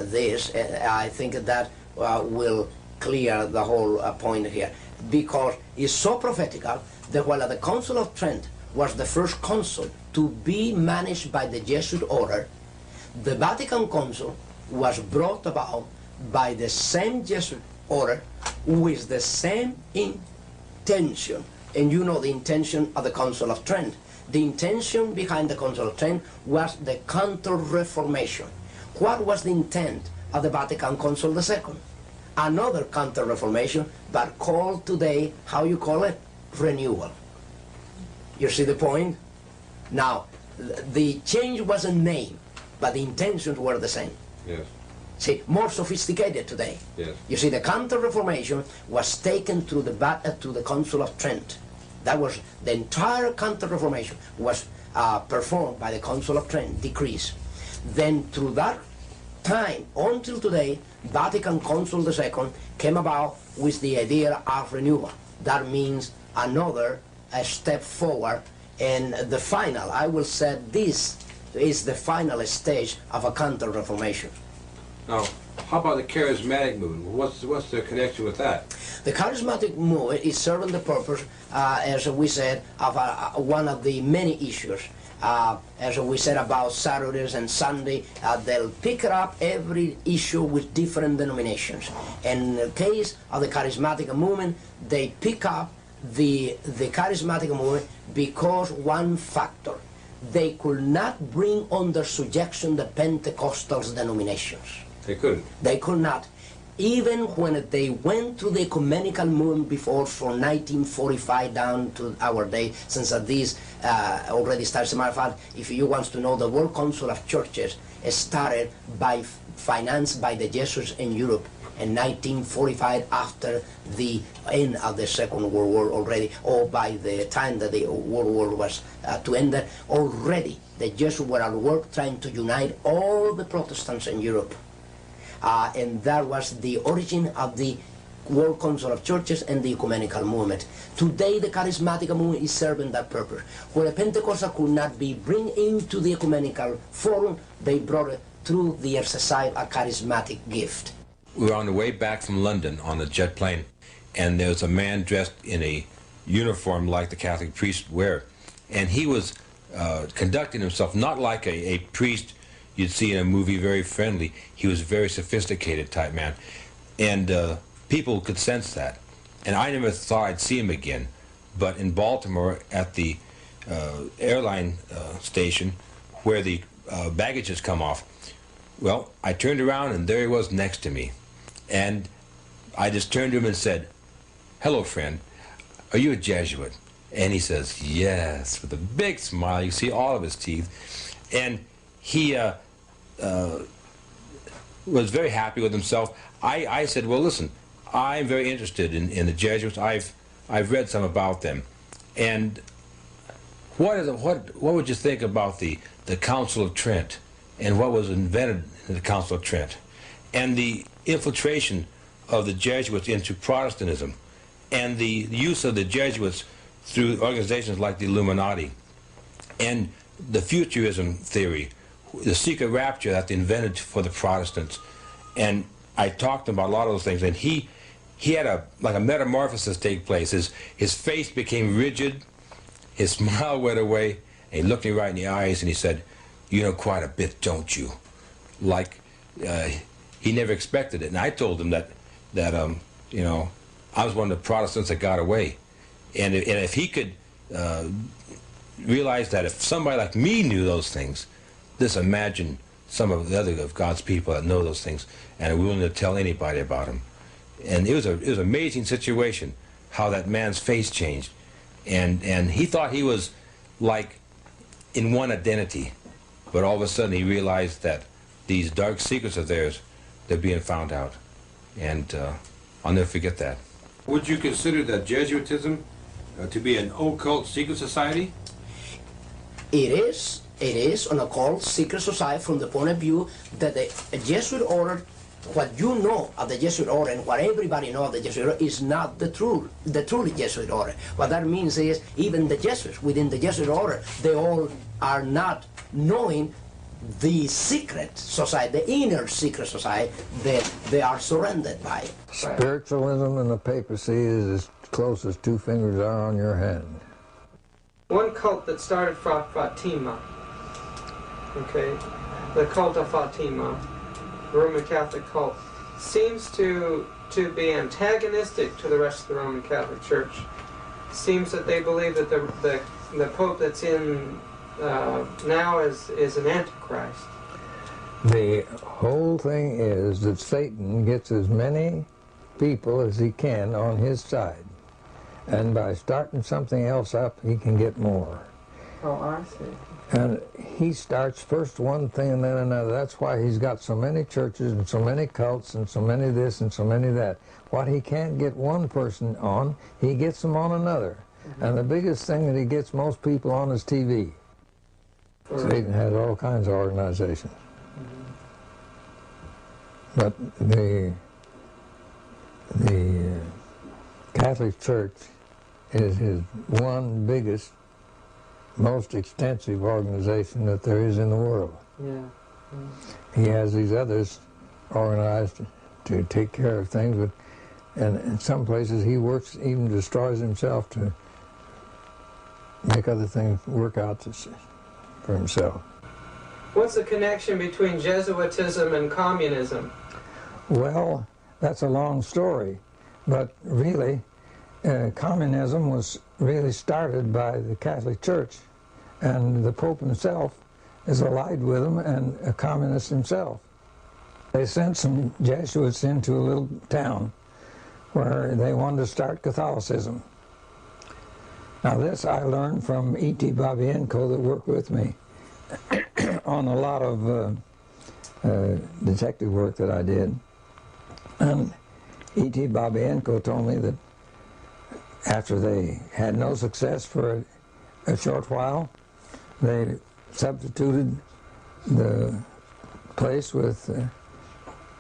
this, I think that will clear the whole point here, because it's so prophetical that while the Council of Trent was the first council to be managed by the Jesuit order, the Vatican Council was brought about by the same Jesuit order with the same intention. And you know the intention of the Council of Trent. The intention behind the Council of Trent was the Counter-Reformation. What was the intent of the Vatican Council II? Another Counter-Reformation, but called today, how you call it? Renewal. You see the point? Now, the change was a name, but the intentions were the same. Yes. See, more sophisticated today. Yes. You see, the Counter-Reformation was taken through the Council of Trent. That was the entire Counter-Reformation was performed by the Council of Trent, decrees. Then through that time until today, Vatican Council II came about with the idea of renewal. That means another step forward, and the final, I will say this is the final stage of a Counter-Reformation. Now, how about the charismatic movement? What's the connection with that? The charismatic movement is serving the purpose, as we said, of one of the many issues. As we said about Saturdays and Sunday, they'll pick up every issue with different denominations. In the case of the charismatic movement, they pick up the charismatic movement because one factor. They could not bring under subjection the Pentecostal denominations. They couldn't. They could not. Even when they went to the ecumenical movement before, from 1945 down to our day, since this already starts. As a matter of fact, if you want to know, the World Council of Churches started financed by the Jesuits in Europe in 1945, after the end of the Second World War already, or by the time that the World War was to end, already the Jesuits were at work trying to unite all the Protestants in Europe. And that was the origin of the World Council of Churches and the ecumenical movement. Today the charismatic movement is serving that purpose. Where a Pentecostal could not be bring into the ecumenical forum, they brought it through the exercise of a charismatic gift. We were on the way back from London on the jet plane, and there was a man dressed in a uniform like the Catholic priests wear. And he was conducting himself not like a priest you'd see in a movie, very friendly. He was a very sophisticated type man. And people could sense that. And I never thought I'd see him again. But in Baltimore, at the airline station, where the baggage has come off, well, I turned around and there he was next to me. And I just turned to him and said, "Hello, friend. Are you a Jesuit?" And he says, "Yes," with a big smile. You see all of his teeth. And he was very happy with himself. I said, "Well, listen, I'm very interested in the Jesuits. I've read some about them. And what would you think about the Council of Trent and what was invented in the Council of Trent and the infiltration of the Jesuits into Protestantism and the use of the Jesuits through organizations like the Illuminati and the futurism theory, the secret rapture that they invented for the Protestants?" And I talked to him about a lot of those things, and he had a metamorphosis take place. His face became rigid, his smile went away, and he looked me right in the eyes and he said, "You know quite a bit, don't you?" Like he never expected it. And I told him that you know, I was one of the Protestants that got away, and if he could realize that if somebody like me knew those things, just imagine some of the other of God's people that know those things and are willing to tell anybody about them. And it was an amazing situation how that man's face changed, and he thought he was like in one identity, but all of a sudden he realized that these dark secrets of theirs, they're being found out, and I'll never forget that. Would you consider that Jesuitism to be an occult secret society? It is an occult secret society from the point of view that the Jesuit order, what you know of the Jesuit order and what everybody knows of the Jesuit order is not the truly Jesuit order. What that means is even the Jesuits within the Jesuit order, they all are not knowing the secret society, the inner secret society that they are surrounded by. Spiritualism and the papacy is as close as two fingers are on your hand. One cult that started Fatima, okay, the cult of Fatima, the Roman Catholic cult, seems to be antagonistic to the rest of the Roman Catholic Church. Seems that they believe that the Pope that's in now is an antichrist. The whole thing is that Satan gets as many people as he can on his side, and by starting something else up, he can get more. Oh, I see. And he starts first one thing and then another. That's why he's got so many churches and so many cults and so many this and so many that. What he can't get one person on, he gets them on another. And the biggest thing that he gets most people on is TV. Satan has all kinds of organizations. But the Catholic Church is his one biggest, most extensive organization that there is in the world. Yeah. He has these others organized to take care of things, but and in some places he works, even destroys himself to make other things work out for himself. What's the connection between Jesuitism and communism? Well, that's a long story, but really, communism was really started by the Catholic Church, and the Pope himself is allied with them and a communist himself. They sent some Jesuits into a little town where they wanted to start Catholicism. Now this I learned from E.T. Babienko that worked with me on a lot of detective work that I did. And E.T. Babienko told me that after they had no success for a short while, they substituted the place with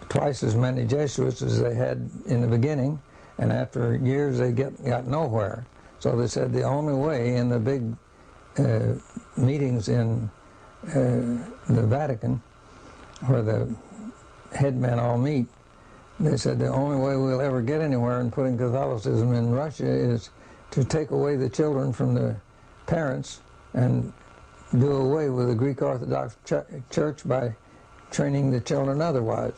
twice as many Jesuits as they had in the beginning, and after years they got nowhere. So they said the only way in the big meetings in the Vatican, where the headmen all meet, they said the only way we'll ever get anywhere in putting Catholicism in Russia is to take away the children from the parents and do away with the Greek Orthodox Church by training the children otherwise.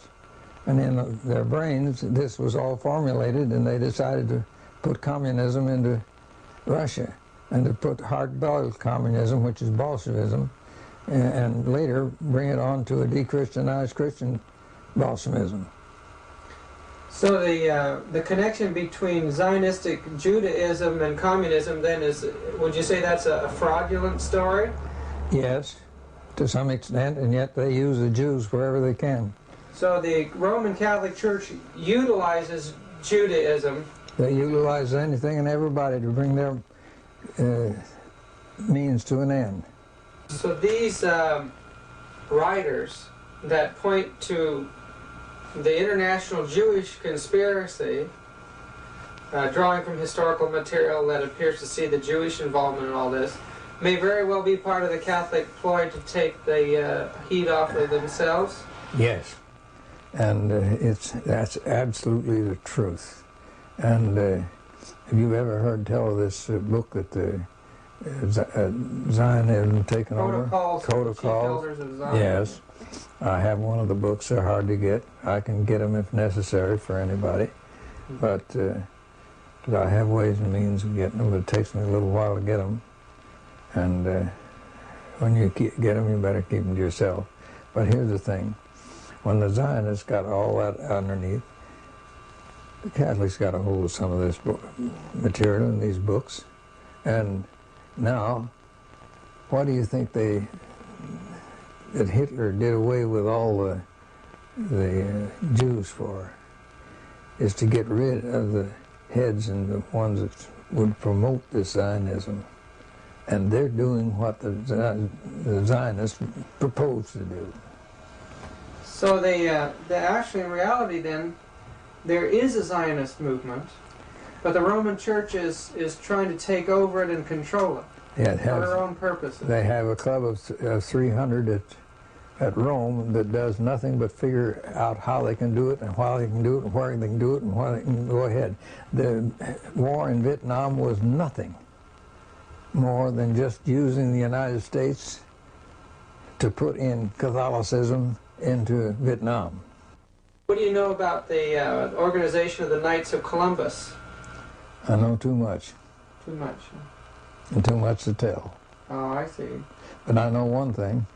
And in their brains, this was all formulated, and they decided to put communism into Russia, and to put hard-boiled communism, which is Bolshevism, and later bring it on to a de-Christianized Christian Bolshevism. So the connection between Zionistic Judaism and communism then is, would you say that's a fraudulent story? Yes, to some extent, and yet they use the Jews wherever they can. So the Roman Catholic Church utilizes Judaism. They utilize anything and everybody to bring their means to an end. So these writers that point to the international Jewish conspiracy, drawing from historical material that appears to see the Jewish involvement in all this, may very well be part of the Catholic ploy to take the heat off of themselves? Yes, and that's absolutely the truth. And have you ever heard tell of this book that the Zionism taken over? Protocols. Elders of Zion. Yes. I have one of the books. They're hard to get. I can get them if necessary for anybody. But I have ways and means of getting them. It takes me a little while to get them. And when you get them, you better keep them to yourself. But here's the thing. When the Zionists got all that underneath, the Catholics got a hold of some of this material in these books. And now, what do you think that Hitler did away with all the Jews for? Is to get rid of the heads and the ones that would promote this Zionism. And they're doing what the Zionists proposed to do. So they actually, in reality then, there is a Zionist movement, but the Roman Church is trying to take over it and control it, yeah, for their own purposes. They have a club of 300 at Rome that does nothing but figure out how they can do it and why they can do it and where they can do it and why they can go ahead. The war in Vietnam was nothing more than just using the United States to put in Catholicism into Vietnam. What do you know about the organization of the Knights of Columbus? I know too much. Too much. And too much to tell. Oh, I see. But I know one thing.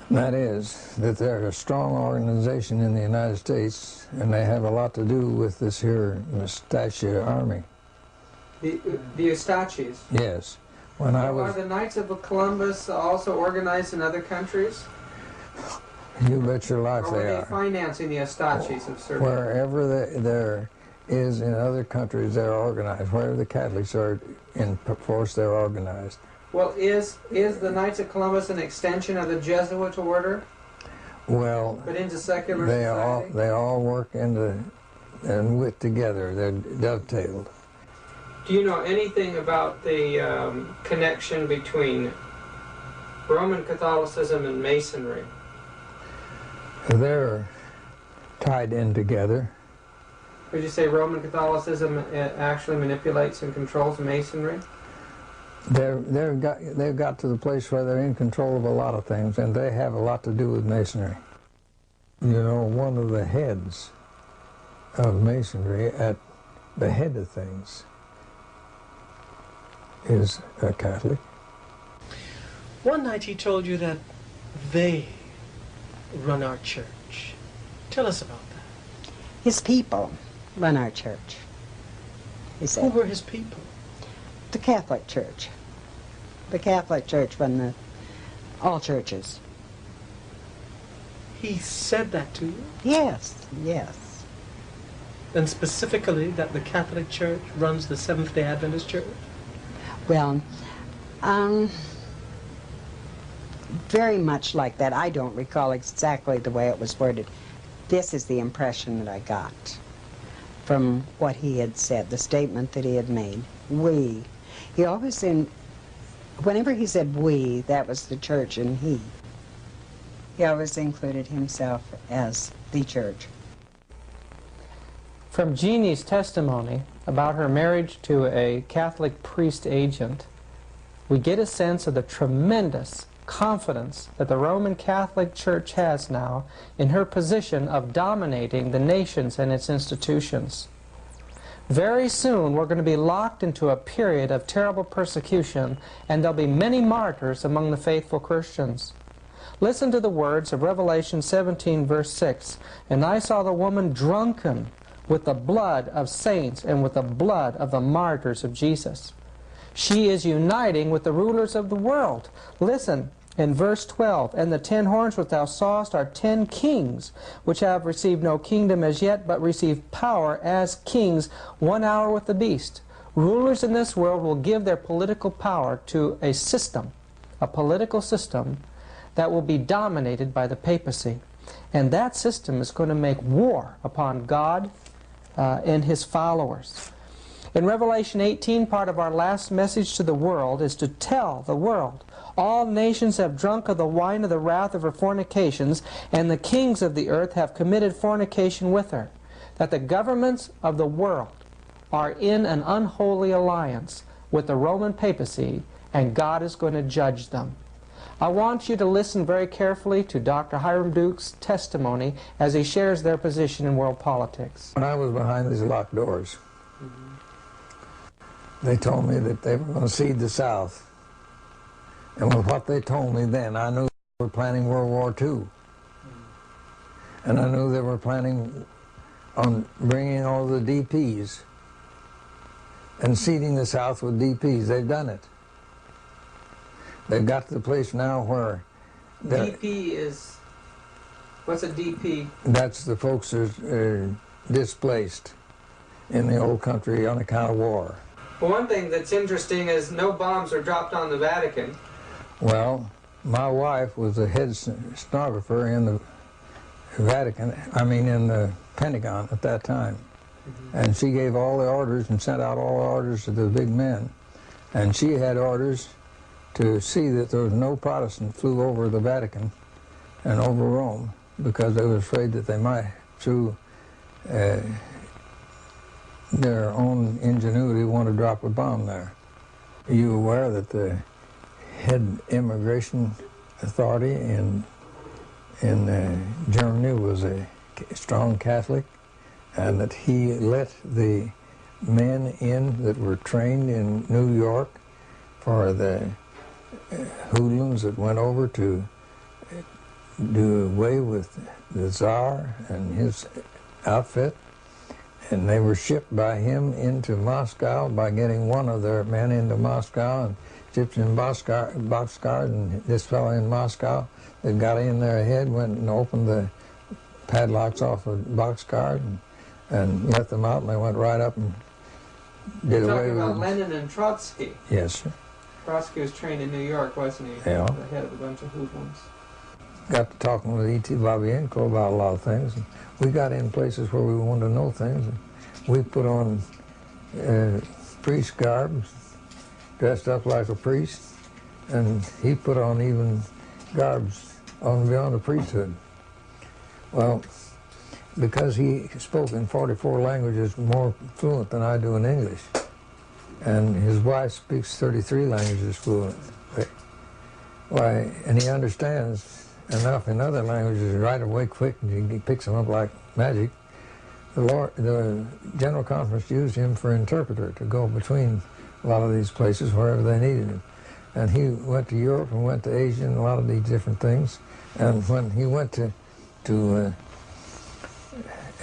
And that is that they're a strong organization in the United States, and they have a lot to do with this here Mustachia Army. The Ustachis? Yes. Are the Knights of Columbus also organized in other countries? You bet your life they are. Or were they financing the Ustachis of Serbia? Wherever there is in other countries, they're organized. Wherever the Catholics are in force, they're organized. Well, is the Knights of Columbus an extension of the Jesuit order? Well, but into secular society? They all work and with together. They're dovetailed. Do you know anything about the connection between Roman Catholicism and Masonry? They're tied in together. Would you say Roman Catholicism actually manipulates and controls Masonry? They've got to the place where they're in control of a lot of things, and they have a lot to do with Masonry. You know, one of the heads of Masonry, at the head of things, is a Catholic. One night he told you that they run our church. Tell us about that. His people run our church, he said. Who were his people? The Catholic Church. The Catholic Church run all churches. He said that to you? Yes, yes. And specifically that the Catholic Church runs the Seventh-day Adventist Church? Well, very much like that. I don't recall exactly the way it was worded. This is the impression that I got from what he had said, the statement that he had made. We. He always, whenever he said we, that was the church and he. He always included himself as the church. From Jeannie's testimony about her marriage to a Catholic priest agent, we get a sense of the tremendous confidence that the Roman Catholic Church has now in her position of dominating the nations and its institutions. Very soon we're going to be locked into a period of terrible persecution, and there'll be many martyrs among the faithful Christians. Listen to the words of Revelation 17, verse 6. "And I saw the woman drunken with the blood of saints and with the blood of the martyrs of Jesus." She is uniting with the rulers of the world. Listen, in verse 12, "And the 10 horns which thou sawest are 10 kings, which have received no kingdom as yet, but receive power as kings 1 hour with the beast." Rulers in this world will give their political power to a system, a political system that will be dominated by the papacy. And that system is going to make war upon God and His followers. In Revelation 18, part of our last message to the world is to tell the world, "All nations have drunk of the wine of the wrath of her fornications, and the kings of the earth have committed fornication with her." That the governments of the world are in an unholy alliance with the Roman papacy, and God is going to judge them. I want you to listen very carefully to Dr. Hiram Duke's testimony as he shares their position in world politics. When I was behind these locked doors, they told me that they were going to cede the South. And with what they told me then, I knew they were planning World War II. And I knew they were planning on bringing all the DPs and seeding the South with DPs. They've done it. They've got to the place now where... DP is... What's a DP? That's the folks that are displaced in the old country on account of war. Well, one thing that's interesting is no bombs are dropped on the Vatican. Well, my wife was the head stenographer in the Vatican, in the Pentagon at that time. And she gave all the orders and sent out all the orders to the big men. And she had orders to see that there was no Protestant flew over the Vatican and over Rome, because they were afraid that they might, through their own ingenuity, want to drop a bomb there. Are you aware that the head immigration authority in Germany was a strong Catholic, and that he let the men in that were trained in New York for the hoodlums that went over to do away with the Tsar and his outfit, and they were shipped by him into Moscow by getting one of their men into Moscow and shipped in boxcars, and this fellow in Moscow that got in there ahead went and opened the padlocks off of boxcars and let them out, and they went right up and did away with them. You're talking about Lenin and Trotsky. Yes, sir. Trotsky was trained in New York, wasn't he? Yeah. The head of a bunch of hoodlums. Got to talking with E.T. Babienko about a lot of things. And we got in places where we wanted to know things. And we put on priest garb, dressed up like a priest, and he put on even garbs on beyond the priesthood. Well, because he spoke in 44 languages more fluent than I do in English, and his wife speaks 33 languages fluent. Why, and he understands enough in other languages right away quick, and he picks them up like magic. The General Conference used him for interpreter to go between a lot of these places wherever they needed him. And he went to Europe and went to Asia and a lot of these different things. And when he went to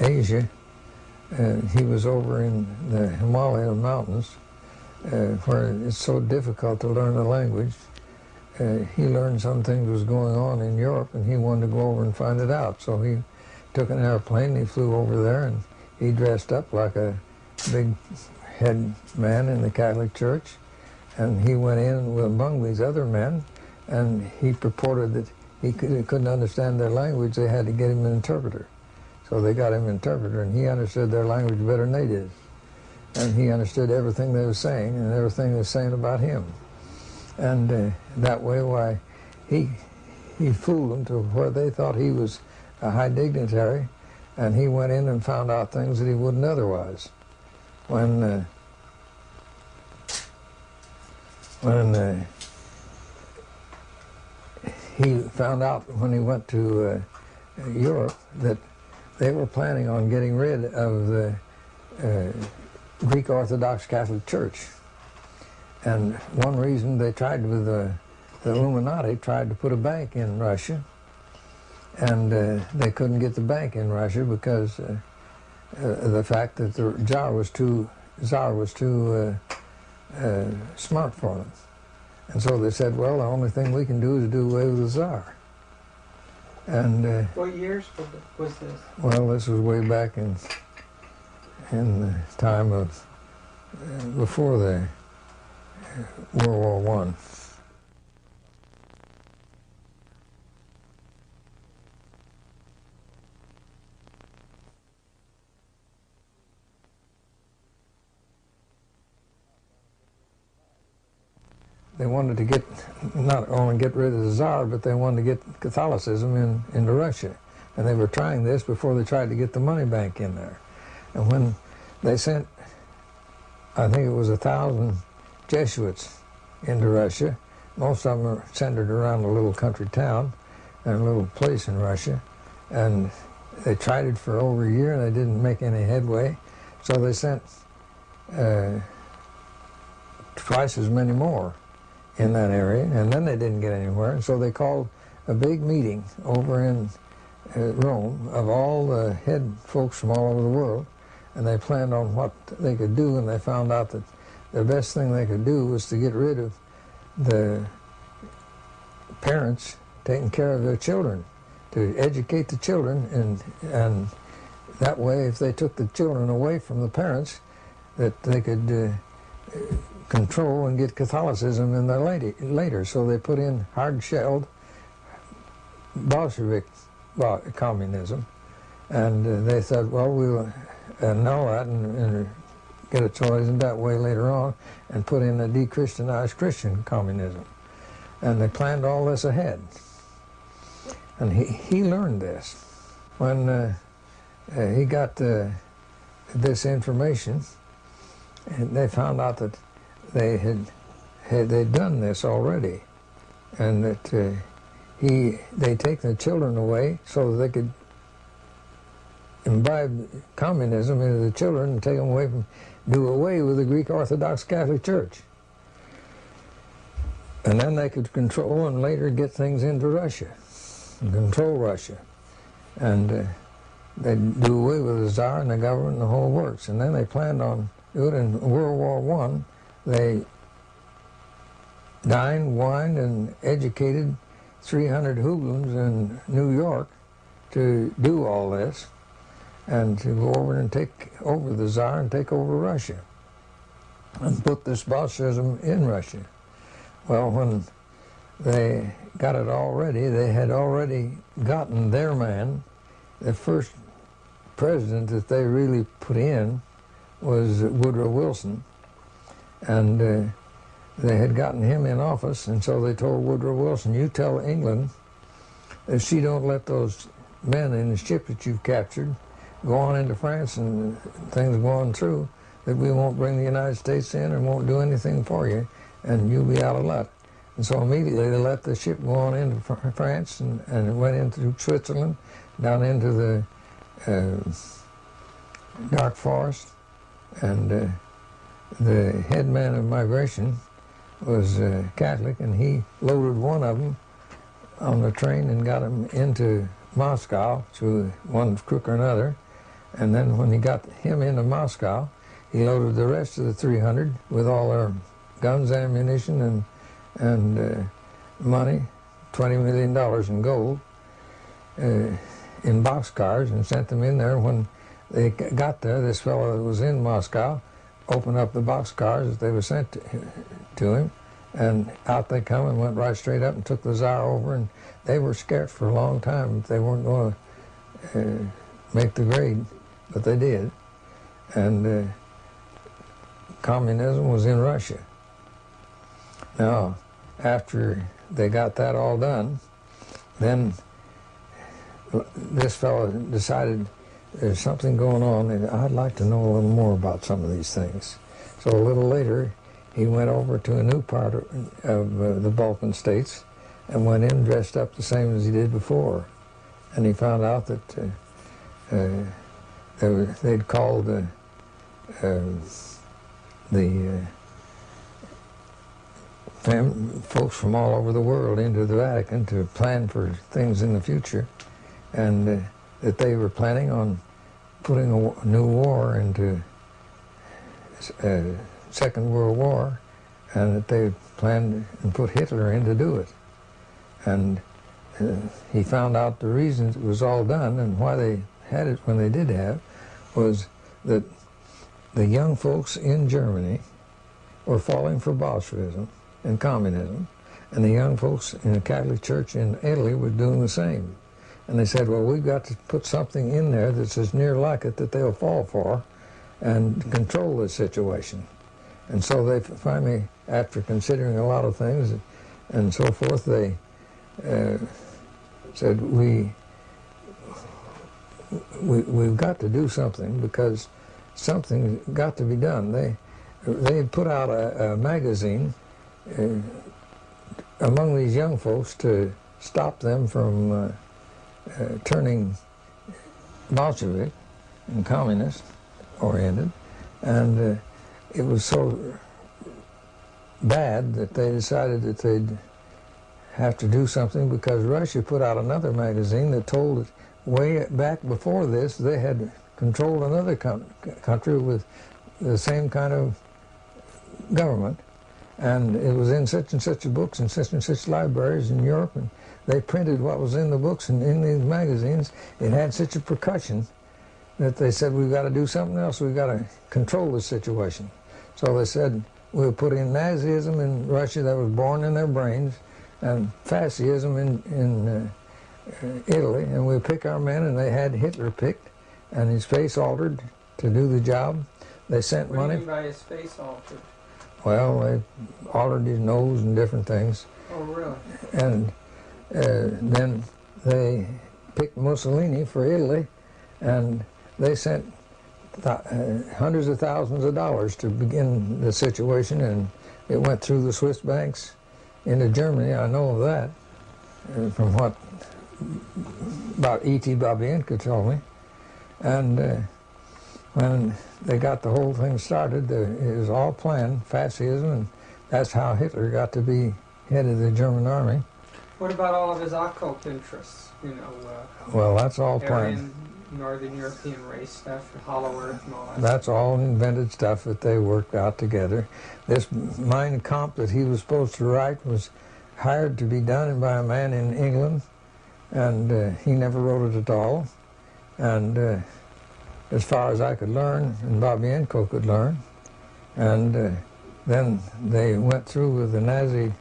Asia, he was over in the Himalayan mountains, where it's so difficult to learn the language. He learned some things was going on in Europe, and he wanted to go over and find it out. So he took an airplane, and he flew over there, and he dressed up like a big head man in the Catholic Church, and he went in among these other men, and he purported that he couldn't understand their language. They had to get him an interpreter. So they got him an interpreter, and he understood their language better than they did. And he understood everything they were saying and everything they were saying about him. And that way, why, he fooled them to where they thought he was a high dignitary, and he went in and found out things that he wouldn't otherwise. When he found out when he went to Europe that they were planning on getting rid of the Greek Orthodox Catholic Church. And one reason they tried with the Illuminati tried to put a bank in Russia, and they couldn't get the bank in Russia because the fact that the Tsar was too smart for them. And so they said, well, the only thing we can do is do away with the Tsar. And what years was this? well, this was way back in the time of before the World War I. They wanted to not only get rid of the Tsar, but they wanted to get Catholicism into Russia. And they were trying this before they tried to get the money bank in there. And when they sent, I think it was 1,000 Jesuits into Russia, most of them are centered around a little country town and a little place in Russia. And they tried it for over a year and they didn't make any headway. So they sent twice as many more in that area, and then they didn't get anywhere. And so they called a big meeting over in Rome of all the head folks from all over the world, and they planned on what they could do, and they found out that the best thing they could do was to get rid of the parents taking care of their children, to educate the children, and that way, if they took the children away from the parents, that they could control and get Catholicism in there later. So they put in hard-shelled Bolshevik communism, and they thought, well, we'll annul that and get a choice in that way later on, and put in a de-Christianized Christian communism. And they planned all this ahead. And he learned this. When he got this information, and they found out that they'd done this already, and that they'd taken the children away so that they could imbibe communism into the children and take them away do away with the Greek Orthodox Catholic Church. And then they could control and later get things into Russia, and control Russia. And they'd do away with the Tsar and the government and the whole works. And then they planned on doing it in World War I. They dined, wined, and educated 300 hoodlums in New York to do all this, and to go over and take over the Tsar and take over Russia, and put this Bolshevism in Russia. Well, when they got it all ready, they had already gotten their man. The first president that they really put in was Woodrow Wilson, and they had gotten him in office, and so they told Woodrow Wilson, you tell England if she don't let those men in the ship that you've captured go on into France and things going through, that we won't bring the United States in and won't do anything for you, and you'll be out of luck. And so immediately they let the ship go on into France, and it went into Switzerland, down into the dark forest, and the head man of migration was Catholic, and he loaded one of them on the train and got him into Moscow through one crook or another. And then when he got him into Moscow, he loaded the rest of the 300 with all their guns, ammunition, and money, $20 million in gold, in boxcars, and sent them in there. When they got there, this fellow that was in Moscow opened up the boxcars that they were sent to him, and out they come and went right straight up and took the Tsar over, and they were scared for a long time that they weren't going to make the grade, but they did. And communism was in Russia. Now, after they got that all done, then this fellow decided there's something going on, and I'd like to know a little more about some of these things. So a little later, he went over to a new part of the Balkan states, and went in dressed up the same as he did before. And he found out that they'd called the folks from all over the world into the Vatican to plan for things in the future, and that they were planning on putting a new war into Second World War, and that they planned and put Hitler in to do it. And he found out the reasons it was all done and why they had it when they did have was that the young folks in Germany were falling for Bolshevism and communism, and the young folks in the Catholic Church in Italy were doing the same. And they said, well, we've got to put something in there that's as near like it that they'll fall for and control the situation. And so they finally, after considering a lot of things and so forth, they said, we've got to do something because something's got to be done. They had put out a magazine among these young folks to stop them from turning Bolshevik and communist oriented, and it was so bad that they decided that they'd have to do something, because Russia put out another magazine that told that way back before this they had controlled another country with the same kind of government, and it was in such and such books and such libraries in Europe, and they printed what was in the books and in these magazines. It had such a percussion that they said, we've got to do something else, we've got to control the situation. So they said, we'll put in Nazism in Russia that was born in their brains, and fascism in Italy, and we'll pick our men, and they had Hitler picked and his face altered to do the job. They sent money. What do you mean by his face altered? Well, they altered his nose and different things. Oh, really? And then they picked Mussolini for Italy, and they sent hundreds of thousands of dollars to begin the situation, and it went through the Swiss banks into Germany. I know of that from what about E.T. Babienko told me. And when they got the whole thing started, it was all planned, fascism, and that's how Hitler got to be head of the German army. What about all of his occult interests? You know, well, that's all Aryan, planned. Northern European race stuff, Hollow Earth, and all that. That's all invented stuff that they worked out together. This Mein Kampf that he was supposed to write was hired to be done by a man in England, and he never wrote it at all. And as far as I could learn, and Babienko could learn, and then they went through with the Nazi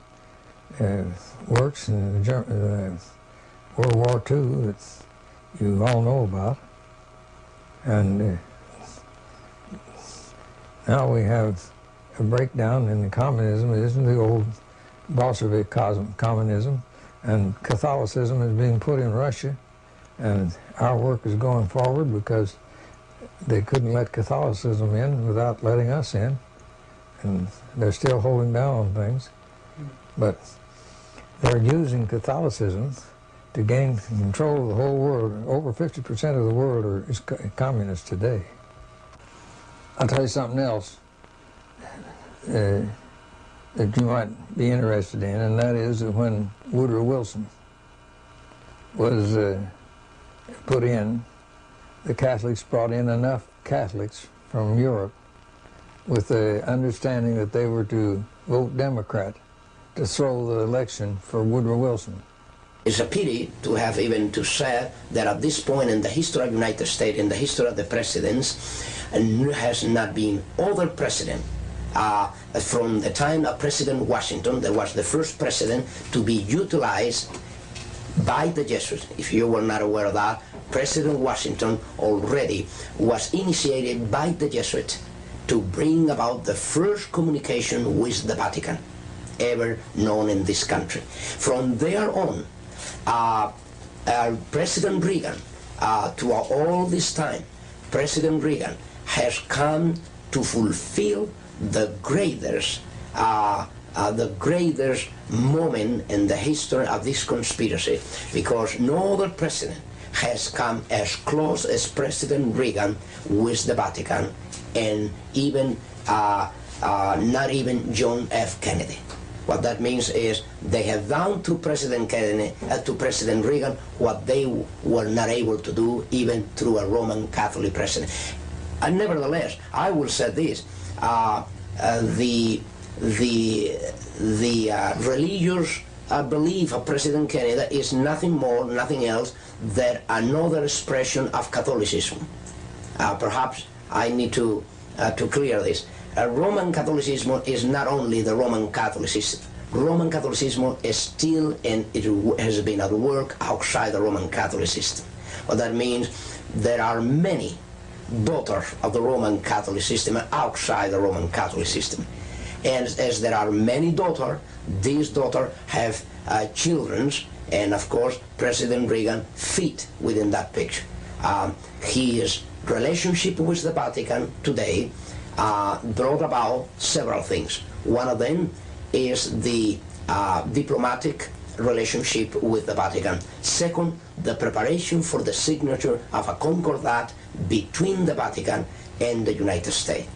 works in World War II that you all know about. And now we have a breakdown in the communism. It isn't the old Bolshevik communism, and Catholicism is being put in Russia, and our work is going forward because they couldn't let Catholicism in without letting us in, and they're still holding down on things. But they're using Catholicism to gain control of the whole world. Over 50% of the world is communist today. I'll tell you something else that you might be interested in, and that is that when Woodrow Wilson was put in, the Catholics brought in enough Catholics from Europe with the understanding that they were to vote Democrat to throw the election for Woodrow Wilson. It's a pity to have even to say that at this point in the history of the United States, in the history of the presidents, has not been other president. From the time of President Washington, that was the first president to be utilized by the Jesuits. If you were not aware of that, President Washington already was initiated by the Jesuits to bring about the first communication with the Vatican ever known in this country. From there on, President Reagan, to all this time, President Reagan has come to fulfill the greatest the greatest moment in the history of this conspiracy, because no other president has come as close as President Reagan with the Vatican, and even not even John F. Kennedy. What that means is they have done to President Kennedy, to President Reagan, what they were not able to do even through a Roman Catholic president. And nevertheless, I will say this: the religious belief of President Kennedy is nothing more, nothing else than another expression of Catholicism. Perhaps I need to clear this. Roman Catholicism is not only the Roman Catholicism. Roman Catholicism is still, and it has been at work outside the Roman Catholic system. What that means, there are many daughters of the Roman Catholic system outside the Roman Catholic system. And as there are many daughters, these daughters have children, and of course President Reagan fit within that picture. His relationship with the Vatican today brought about several things. One of them is the diplomatic relationship with the Vatican. Second, the preparation for the signature of a concordat between the Vatican and the United States.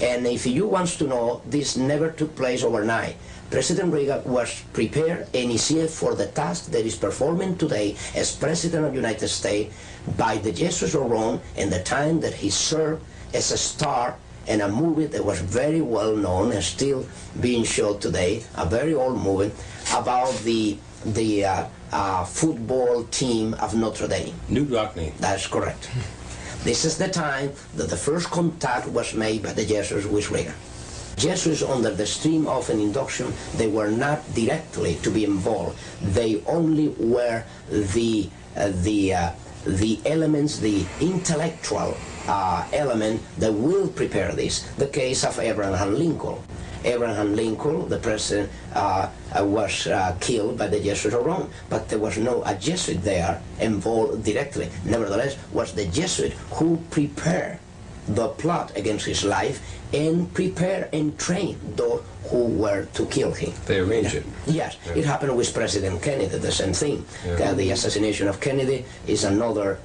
And if you want to know, this never took place overnight. President Reagan was prepared and is here for the task that is performing today as President of the United States by the Jesuits of Rome, and the time that he served as a star in a movie that was very well known and still being shown today, a very old movie about the football team of Notre Dame. New Rockney. That's correct. This is the time that the first contact was made by the Jesuits with Reagan. Jesuits, under the stream of an induction, they were not directly to be involved. They only were the elements, the intellectual element that will prepare this. The case of Abraham Lincoln. Abraham Lincoln, the president, was killed by the Jesuits of Rome, but there was no a Jesuit there involved directly. Nevertheless, was the Jesuit who prepared the plot against his life and prepared and trained those who were to kill him. They arranged it. Yes, yeah. It happened with President Kennedy, the same thing. Yeah. The assassination of Kennedy is another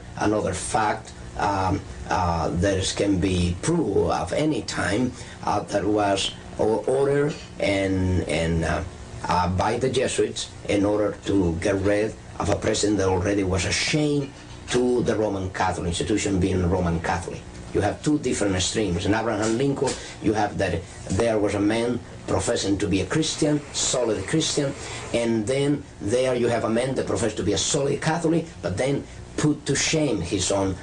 fact that can be proved of any time that was ordered and by the Jesuits in order to get rid of a president that already was a shame to the Roman Catholic institution, being Roman Catholic. You have two different extremes. In Abraham Lincoln, you have that there was a man professing to be a Christian, solid Christian, and then there you have a man that professed to be a solid Catholic, but then put to shame his own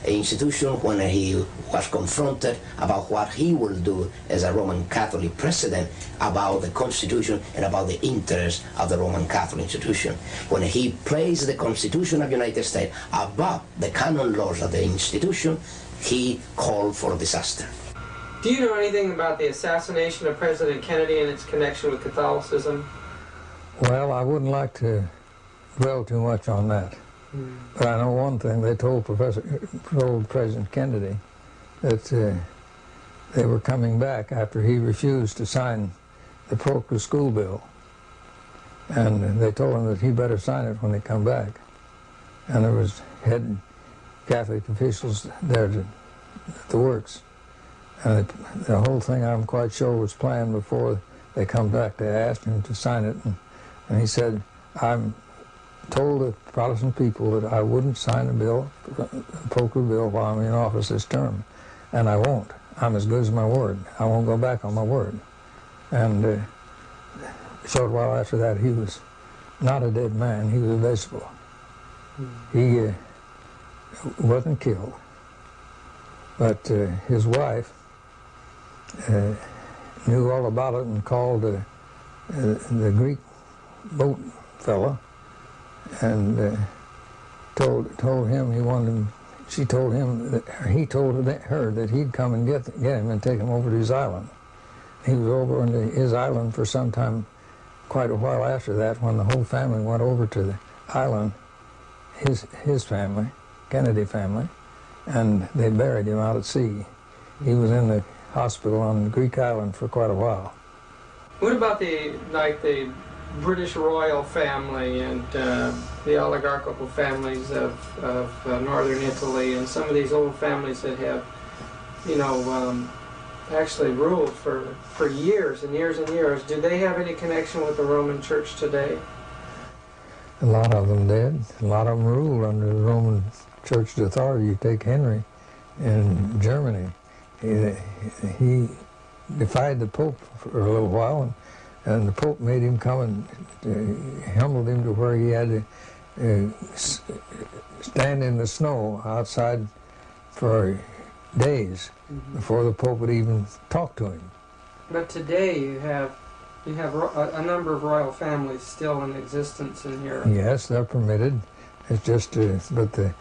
institution when he was confronted about what he will do as a Roman Catholic president about the Constitution and about the interests of the Roman Catholic institution. When he placed the Constitution of the United States above the canon laws of the institution, he called for disaster. Do you know anything about the assassination of President Kennedy and its connection with Catholicism? Well, I wouldn't like to dwell too much on that. But I know one thing. They told President Kennedy that they were coming back after he refused to sign the pro school bill. And they told him that he better sign it when they come back. And there was head Catholic officials there at the works. And the whole thing, I'm quite sure, was planned before they come back. They asked him to sign it, and he said, I'm told the Protestant people that I wouldn't sign a bill, a poker bill, while I'm in office this term. And I won't. I'm as good as my word. I won't go back on my word. And a short while after that, he was not a dead man. He was a vegetable. He wasn't killed. But his wife knew all about it and called the Greek boat fella and told him he wanted him. She told him that he told her that he'd come and get him and take him over to his island. He was over on his island for some time, quite a while after that, when the whole family went over to the island, his family, Kennedy family, and they buried him out at sea. He was in the hospital on the Greek island for quite a while. What about the British royal family and the oligarchical families of northern Italy and some of these old families that have, you know, actually ruled for years and years and years? Do they have any connection with the Roman Church today? A lot of them did. A lot of them ruled under the Roman Church's authority. You take Henry in Germany. He defied the Pope for a little while, and the Pope made him come and humbled him to where he had to stand in the snow outside for days before the Pope would even talk to him. But today you have a number of royal families still in existence in Europe. Yes, they're permitted. It's just, but the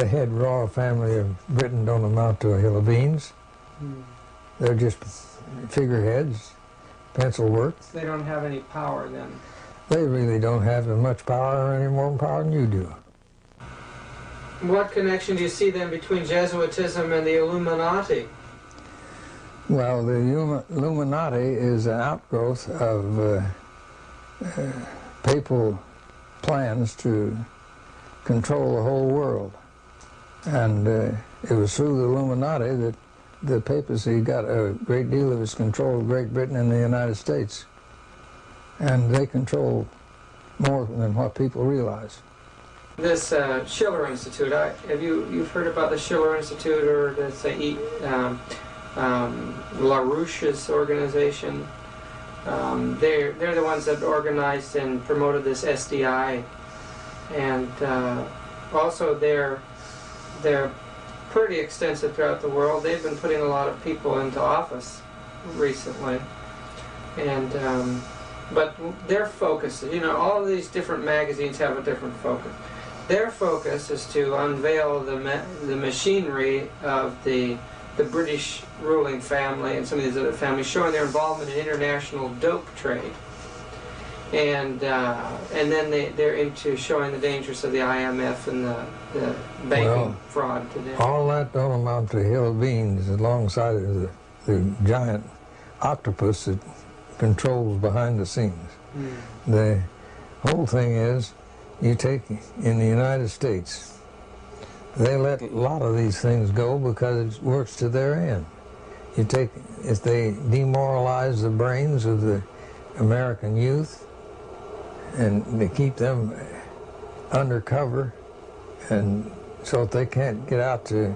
head royal family of Britain don't amount to a hill of beans. They're just figureheads, pencil work. They don't have any power then. They really don't have as much power or any more power than you do. What connection do you see then between Jesuitism and the Illuminati? Well, the Illuminati is an outgrowth of papal plans to control the whole world. And it was through the Illuminati that the papacy got a great deal of its control of Great Britain and the United States. And they control more than what people realize. This Schiller Institute, you've heard about the Schiller Institute or the LaRouche's organization? They're the ones that organized and promoted this SDI, and also they're pretty extensive throughout the world. They've been putting a lot of people into office recently, and but their focus, you know, all of these different magazines have a different focus. Their focus is to unveil the machinery of the British ruling family and some of these other families, showing their involvement in international dope trade, and then they're into showing the dangers of the IMF and the banking fraud today. All that don't amount to a hill of beans alongside of the giant octopus that controls behind the scenes. The whole thing is, you take in the United States, they let a lot of these things go because it works to their end. You take, if they demoralize the brains of the American youth and they keep them undercover, and so that they can't get out to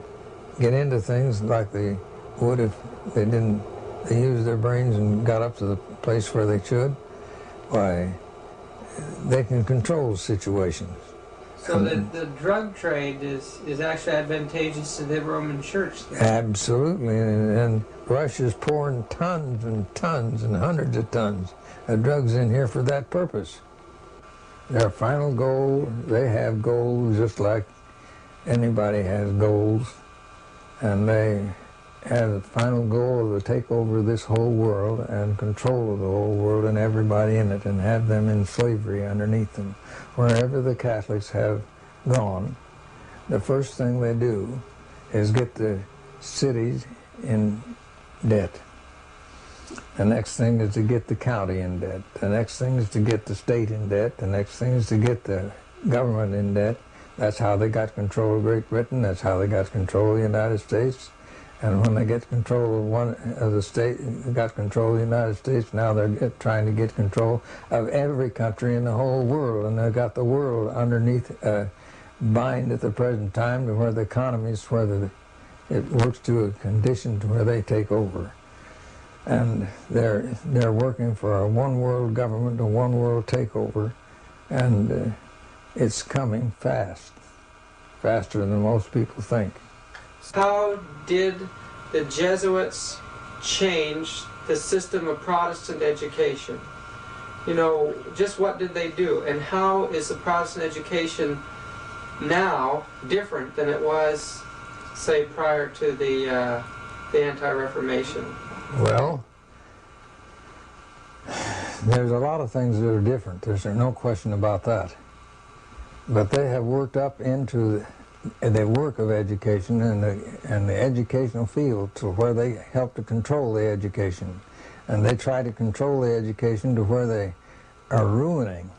get into things like they would if they used their brains and got up to the place where they should, why, they can control situations. So the drug trade is actually advantageous to the Roman Church then? Absolutely, and Russia's pouring tons and tons and hundreds of tons of drugs in here for that purpose. Their final goal, they have goals just like anybody has goals, and they have the final goal to take over this whole world and control of the whole world and everybody in it and have them in slavery underneath them. Wherever the Catholics have gone, the first thing they do is get the cities in debt. The next thing is to get the county in debt. The next thing is to get the state in debt. The next thing is to get the government in debt. That's how they got control of Great Britain. That's how they got control of the United States. And when they get control of one of the state, got control of the United States, now they're trying to get control of every country in the whole world, and they've got the world underneath bind at the present time to where the economy is where it works to a condition to where they take over. And they're working for a one world government, a one world takeover, and it's coming fast, faster than most people think. How did the Jesuits change the system of Protestant education? You know, just what did they do? And how is the Protestant education now different than it was, say, prior to the Anti-Reformation? Well, there's a lot of things that are different. There's no question about that. But they have worked up into the work of education and the educational field to where they help to control the education. and they try to control the education to where they are ruining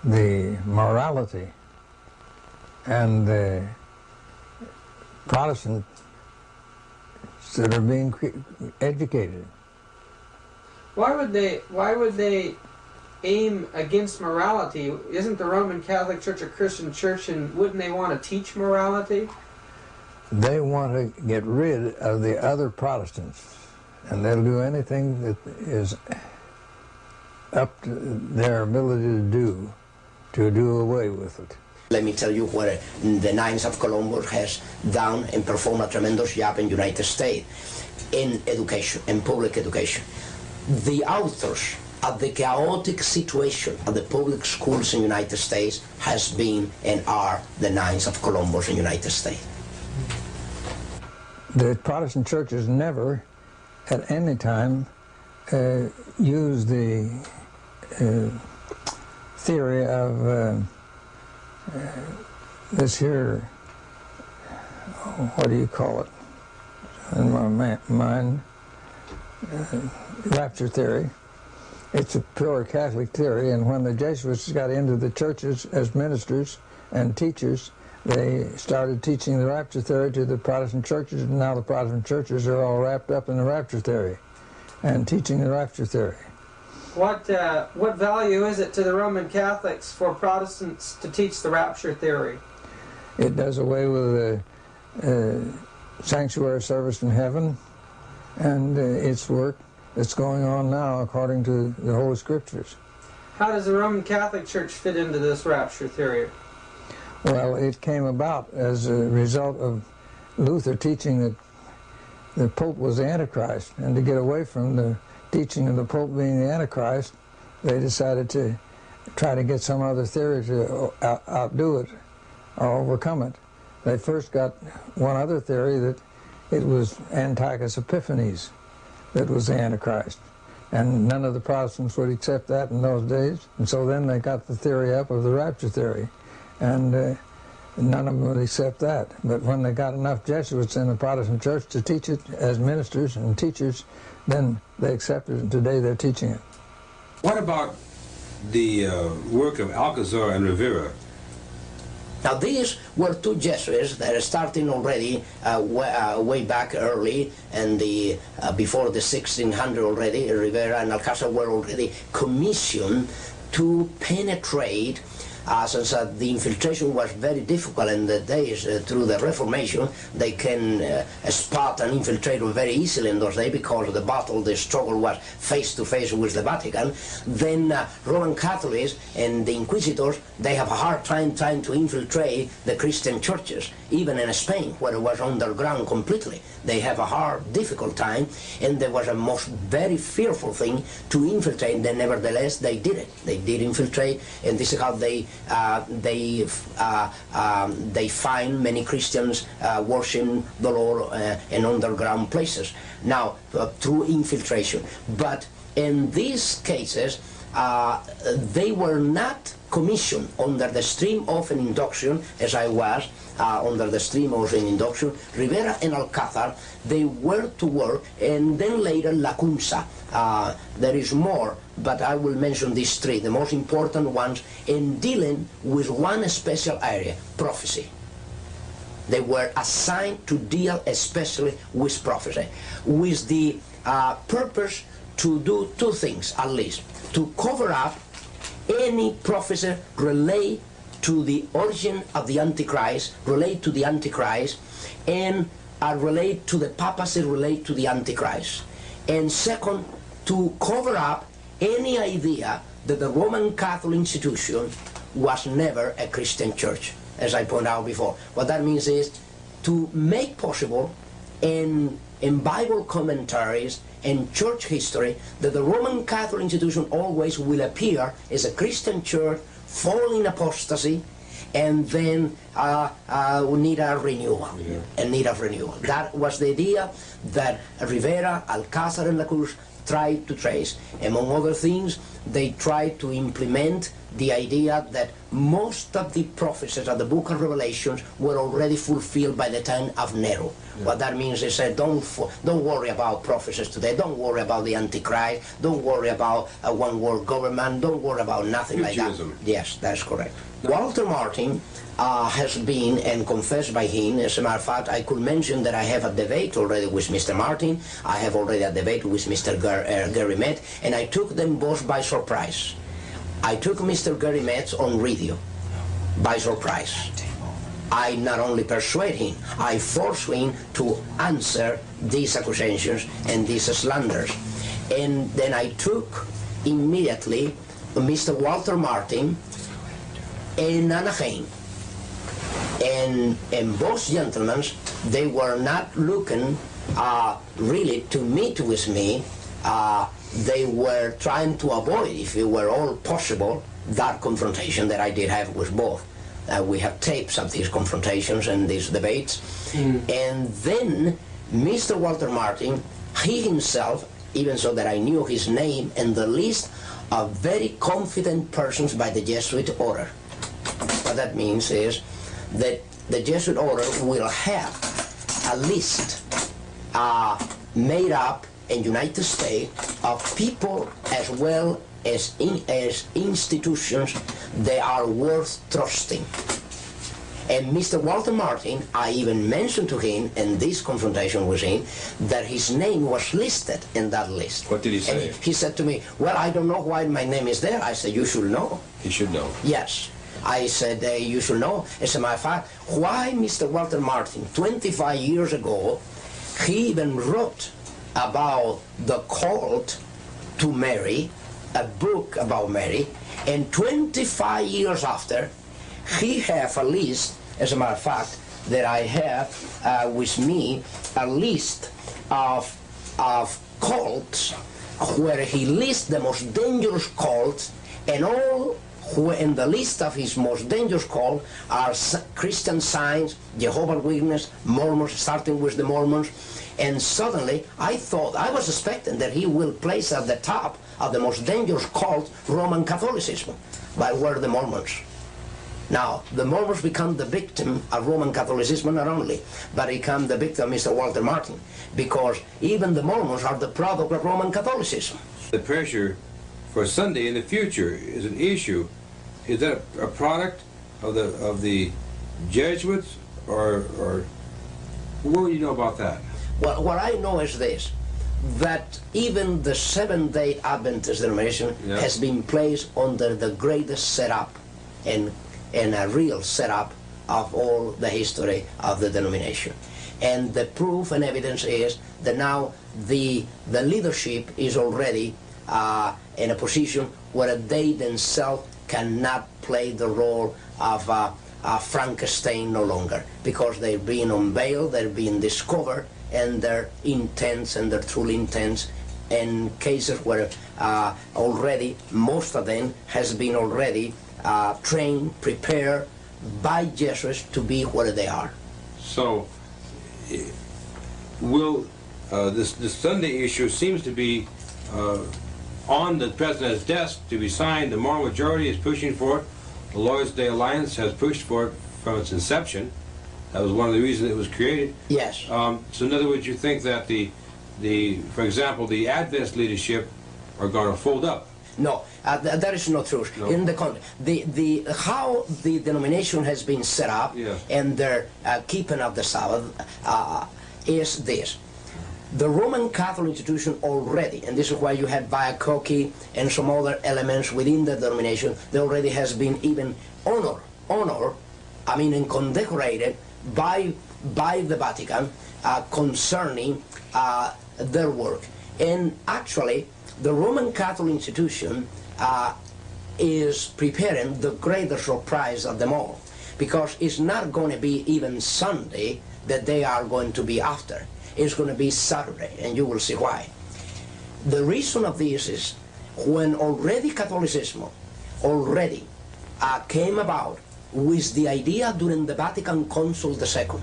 the morality and the Protestants that are being educated. Why would they aim against morality? Isn't the Roman Catholic Church a Christian church, and wouldn't they want to teach morality? They want to get rid of the other Protestants, and they'll do anything that is up to their ability to do away with it. Let me tell you where the Knights of Columbus has done and performed a tremendous job in the United States in education, in public education. The authors of the chaotic situation of the public schools in the United States has been and are the Knights of Columbus in the United States. The Protestant churches never, at any time, used the theory of this here, what do you call it, in my mind, rapture theory. It's a pure Catholic theory, and when the Jesuits got into the churches as ministers and teachers, they started teaching the rapture theory to the Protestant churches, and now the Protestant churches are all wrapped up in the rapture theory and teaching the rapture theory. What value is it to the Roman Catholics for Protestants to teach the rapture theory? It does away with the sanctuary service in heaven and its work that's going on now according to the Holy Scriptures. How does the Roman Catholic Church fit into this rapture theory? Well, it came about as a result of Luther teaching that the Pope was the Antichrist, and to get away from the teaching of the Pope being the Antichrist, they decided to try to get some other theory to outdo it or overcome it. They first got one other theory that it was Antiochus Epiphanes that was the Antichrist, and none of the Protestants would accept that in those days, and so then they got the theory up of the rapture theory, and none of them would accept that. But when they got enough Jesuits in the Protestant church to teach it as ministers and teachers, then they accepted it, and today they're teaching it. What about the work of Alcazar and Rivera? Now these were two Jesuits that are starting already way back early, and before the 1600 already. Rivera and Alcazar were already commissioned to penetrate, since the infiltration was very difficult in the days through the Reformation. They can spot an infiltrator very easily in those days because the struggle was face to face with the Vatican. Then Roman Catholics and the Inquisitors, they have a hard time trying to infiltrate the Christian churches, even in Spain, where it was underground completely. They have a hard, difficult time, and there was a very fearful thing to infiltrate. Then nevertheless, they did it. They did infiltrate, and this is how they find many Christians worshiping the Lord in underground places. Now, through infiltration. But in these cases, they were not commissioned under the stream of an induction, as I was, under the stream of an induction. Rivera and Alcázar, they were to work, and then later Lacunza. There is more, but I will mention these three, the most important ones, in dealing with one special area, prophecy. They were assigned to deal especially with prophecy, with the purpose to do two things at least: to cover up any prophecy relate to the origin of the Antichrist, relate to the Antichrist, and relate to the papacy, relate to the Antichrist. And second, to cover up any idea that the Roman Catholic institution was never a Christian church, as I pointed out before. What that means is to make possible in Bible commentaries and church history that the Roman Catholic institution always will appear as a Christian church, fall in apostasy, and then need a renewal. And need a renewal. That was the idea that Rivera, Alcázar, and Lacunza tried to trace. Among other things, they tried to implement the idea that most of the prophecies of the book of Revelations were already fulfilled by the time of Nero. Yeah. What that means is that don't worry about prophecies today, don't worry about the Antichrist, don't worry about a one-world government, don't worry about nothing like that. Yes, that's correct. Walter Martin has been and confessed by him. As a matter of fact, I could mention that I have a debate already with Mr. Martin. I have already a debate with Mr. Gary Metz, and I took them both by surprise. I took Mr. Gary Metz on radio by surprise. I not only persuade him, I force him to answer these accusations and these slanders. And then I took immediately Mr. Walter Martin and Anaheim. And both gentlemen, they were not looking really to meet with me. They were trying to avoid, if it were all possible, that confrontation that I did have with both. We have tapes of these confrontations and these debates. And then Mr. Walter Martin, he himself, even so that I knew his name and the list of very confident persons by the Jesuit order. What that means is that the Jesuit order will have a list made up in United States of people as well as institutions that are worth trusting. And Mr. Walter Martin, I even mentioned to him in this confrontation with him that his name was listed in that list. What did he say? And he said to me, well, I don't know why my name is there. I said, you should know. He should know. Yes. I said, you should know. As a matter of fact, why Mr. Walter Martin, 25 years ago, he even wrote about the cult to Mary, a book about Mary, and 25 years after, he have a list, as a matter of fact, that I have with me, a list of cults where he lists the most dangerous cults, and all who in the list of his most dangerous cults are Christian Science, Jehovah's Witnesses, Mormons, starting with the Mormons. And suddenly, I was expecting that he will place at the top of the most dangerous cult Roman Catholicism, but were the Mormons. Now, the Mormons become the victim of Roman Catholicism not only, but become the victim of Mr. Walter Martin, because even the Mormons are the product of Roman Catholicism. The pressure for Sunday in the future is an issue. Is that a product of the Jesuits, or what do you know about that? Well, what I know is this, that even the Seventh-day Adventist denomination has been placed under the greatest setup and a real setup of all the history of the denomination. And the proof and evidence is that now the leadership is already in a position where they themselves cannot play the role of Frankenstein no longer, because they're being unveiled, they're being discovered, and their intents and their true intents, in cases where already most of them has been already trained, prepared by Jesuits to be where they are. So, will this Sunday issue seems to be on the president's desk to be signed? The moral majority is pushing for it. The Lord's Day Alliance has pushed for it from its inception. That was one of the reasons it was created. Yes. So in other words, you think that for example, the Adventist leadership are going to fold up? No, that is not true. No. In the how the denomination has been set up and their keeping of the Sabbath is this. The Roman Catholic institution already, and this is why you have Viacoki and some other elements within the denomination, there already has been even honor, I mean, and condecorated by the Vatican concerning their work. And actually, the Roman Catholic institution is preparing the greatest surprise of them all, because it's not going to be even Sunday that they are going to be after. It's going to be Saturday, and you will see why. The reason of this is when already Catholicism already came about with the idea during the Vatican Council II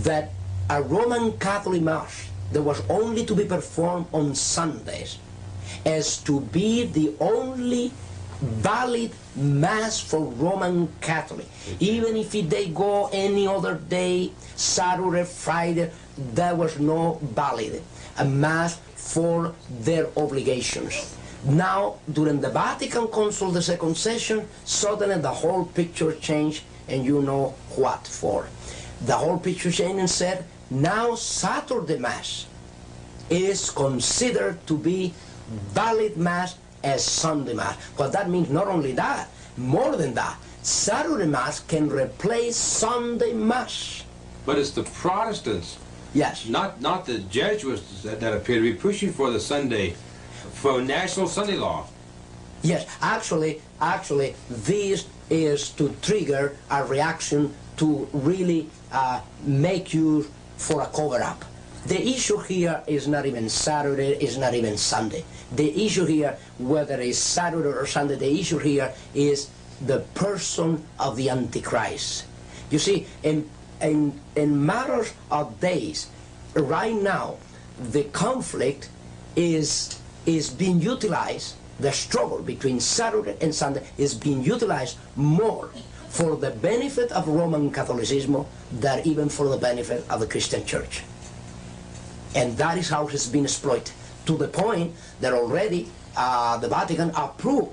that a Roman Catholic Mass that was only to be performed on Sundays as to be the only valid Mass for Roman Catholic. Even if they go any other day, Saturday, Friday, there was no valid a Mass for their obligations. Now, during the Vatican Council, the second session, suddenly the whole picture changed, and you know what for. The whole picture changed and said, now Saturday Mass is considered to be valid Mass as Sunday Mass. But that means not only that, more than that, Saturday Mass can replace Sunday Mass. But it's the Protestants, yes, not the Jesuits that appear to be pushing for the Sunday, for national Sunday law. Yes, actually, this is to trigger a reaction to really make you for a cover-up. The issue here is not even Saturday, is not even Sunday. The issue here, whether it's Saturday or Sunday, the issue here is the person of the Antichrist. You see, in matters of days, right now, the conflict is being utilized, the struggle between Saturday and Sunday is being utilized more for the benefit of Roman Catholicism than even for the benefit of the Christian Church. And that is how it has been exploited, to the point that already the Vatican approved,